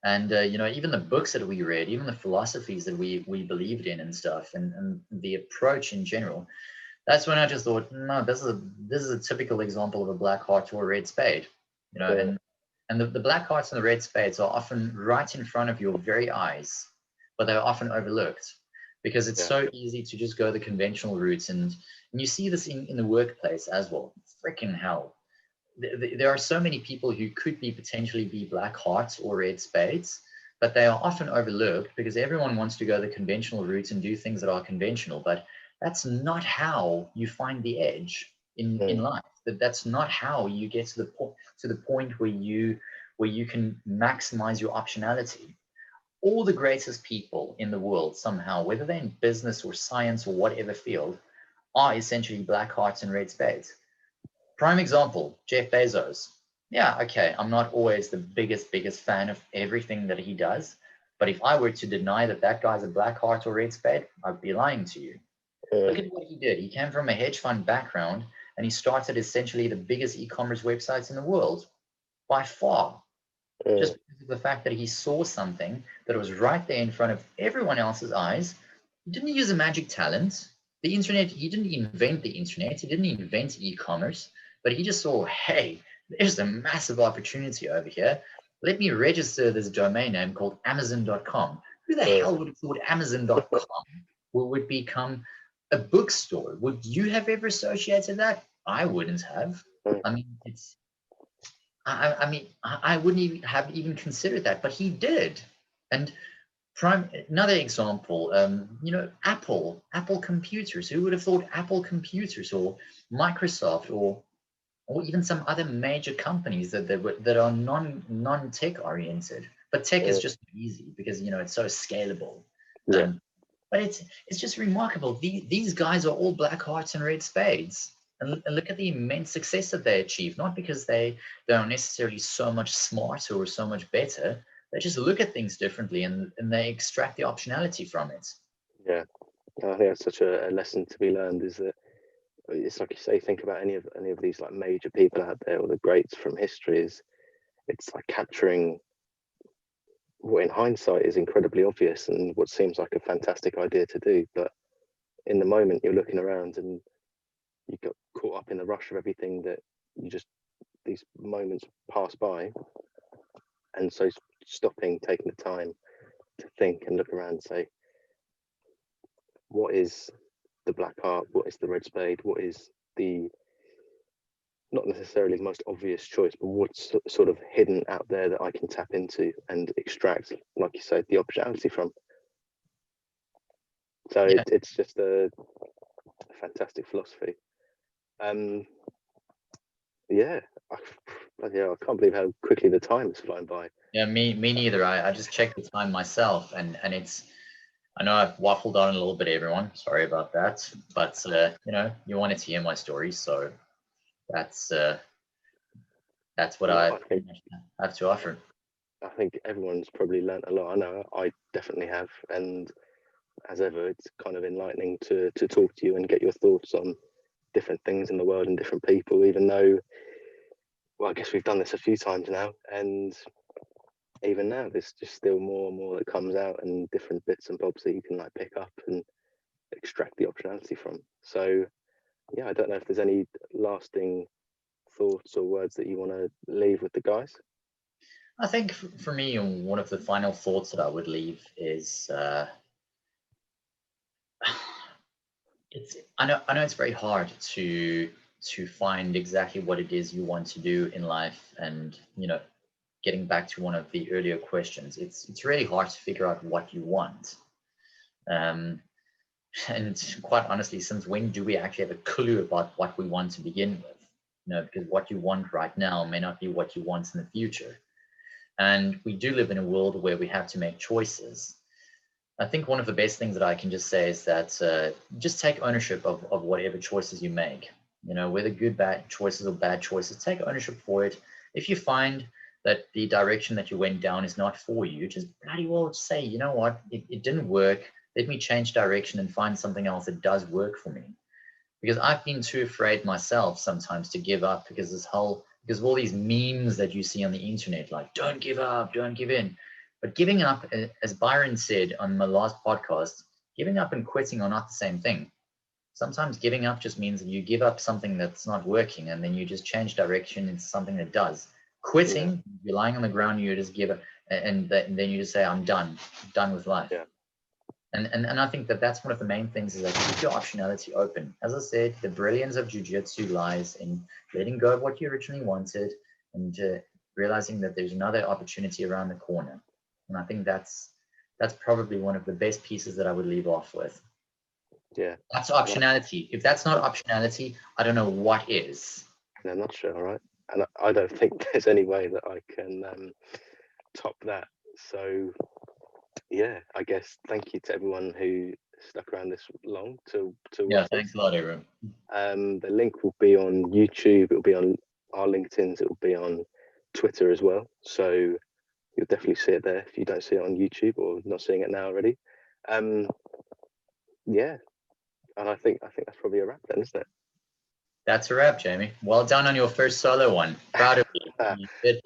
And even the books that we read, even the philosophies that we believed in and stuff, and the approach in general, that's when I just thought, no, this is a typical example of a black heart or a red spade, and the black hearts and the red spades are often right in front of your very eyes, but they're often overlooked because it's so easy to just go the conventional routes, and you see this in the workplace as well. Freaking hell, there are so many people who could potentially be black hearts or red spades, but they are often overlooked because everyone wants to go the conventional route and do things that are conventional, but that's not how you find the edge in life. That's not how you get to the point where you can maximize your optionality. All the greatest people in the world somehow, whether they're in business or science or whatever field, are essentially black hearts and red spades. Prime example, Jeff Bezos. Yeah, okay, I'm not always the biggest fan of everything that he does, but if I were to deny that guy's a black heart or red spade, I'd be lying to you. Look at what he did. He came from a hedge fund background and he started essentially the biggest e-commerce websites in the world by far, just because of the fact that he saw something that was right there in front of everyone else's eyes. He didn't use a magic talent. The internet, he didn't invent the internet. He didn't invent e-commerce, but he just saw, hey, there's a massive opportunity over here. Let me register this domain name called Amazon.com. Who the hell would have thought Amazon.com would become a bookstore? Would you have ever associated that? I wouldn't have. I mean, I wouldn't even have considered that, but he did. And another example, Apple computers. Who would have thought Apple computers or Microsoft or even some other major companies that are non-tech oriented, but tech is just easy because it's so scalable. But it's just remarkable. These guys are all black hearts and red spades. And look at the immense success that they achieve, not because they are necessarily so much smarter or so much better. They just look at things differently and they extract the optionality from it. Yeah, I think that's such a lesson to be learned, is that it's like you say, think about any of these like major people out there or the greats from history, it's like capturing what in hindsight is incredibly obvious and what seems like a fantastic idea to do, but in the moment you're looking around and you got caught up in the rush of everything, that these moments pass by, and so stopping, taking the time to think and look around and say, what is the black heart, what is the red spade, what is the not necessarily the most obvious choice, but what's sort of hidden out there that I can tap into and extract, like you say, the optionality from. So it's just a fantastic philosophy. I can't believe how quickly the time is flying by. Yeah, me neither. I just checked the time myself, and I know I've waffled on a little bit, everyone. Sorry about that, but you wanted to hear my story, so that's what I have to offer. I think everyone's probably learnt a lot. I know I definitely have, and as ever, it's kind of enlightening to talk to you and get your thoughts on different things in the world and different people, even though, well, I guess we've done this a few times now, and even now there's just still more and more that comes out, and different bits and bobs that you can like pick up and extract the optionality from. So I don't know if there's any lasting thoughts or words that you want to leave with the guys. I think for me, one of the final thoughts that I would leave is I know it's very hard to find exactly what it is you want to do in life, and getting back to one of the earlier questions, it's really hard to figure out what you want. And quite honestly, since when do we actually have a clue about what we want to begin with? Because what you want right now may not be what you want in the future. And we do live in a world where we have to make choices. I think one of the best things that I can just say is that just take ownership of whatever choices you make. Whether good, bad choices or bad choices, take ownership for it. If you find that the direction that you went down is not for you, just bloody well say, you know what, it didn't work. Let me change direction and find something else that does work for me. Because I've been too afraid myself sometimes to give up because of all these memes that you see on the internet, like don't give up, don't give in. But giving up, as Byron said on my last podcast, giving up and quitting are not the same thing. Sometimes giving up just means that you give up something that's not working and then you just change direction into something that does. Quitting, you're lying on the ground, you just give up, and then you just say, I'm done with life. Yeah. And I think that that's one of the main things, is that keep your optionality open. As I said, the brilliance of jiu-jitsu lies in letting go of what you originally wanted and realizing that there's another opportunity around the corner. And I think that's probably one of the best pieces that I would leave off with. Yeah. That's optionality. If that's not optionality, I don't know what is. I'm not sure, right? And I don't think there's any way that I can top that. So, yeah, I guess thank you to everyone who stuck around this long to Yeah, thanks a lot, everyone. The link will be on YouTube. It will be on our LinkedIn's. It will be on Twitter as well. So you'll definitely see it there if you don't see it on YouTube or not seeing it now already. Yeah, and I think that's probably a wrap then, isn't it? That's a wrap, Jamie. Well done on your first solo one. Proud of you. You did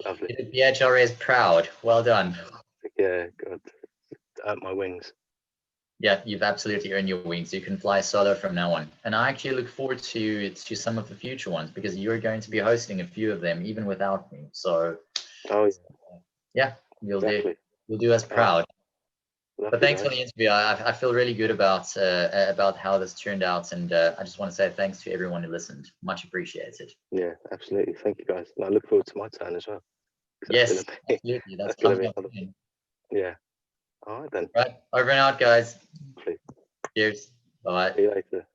BHRA's proud. Well done. Yeah, God, earned my wings. Yeah, you've absolutely earned your wings. You can fly solo from now on. And I actually look forward to some of the future ones, because you're going to be hosting a few of them even without me. So yeah, you'll do us proud. Lovely, but thanks guys. for the interview. I feel really good about how this turned out, and I just want to say thanks to everyone who listened. Much appreciated. Yeah, absolutely. Thank you, guys. And I look forward to my turn as well. Yes, absolutely. That's coming up soon. Yeah. All right then. Right, over and out, guys. Please. Cheers. Bye. See you later.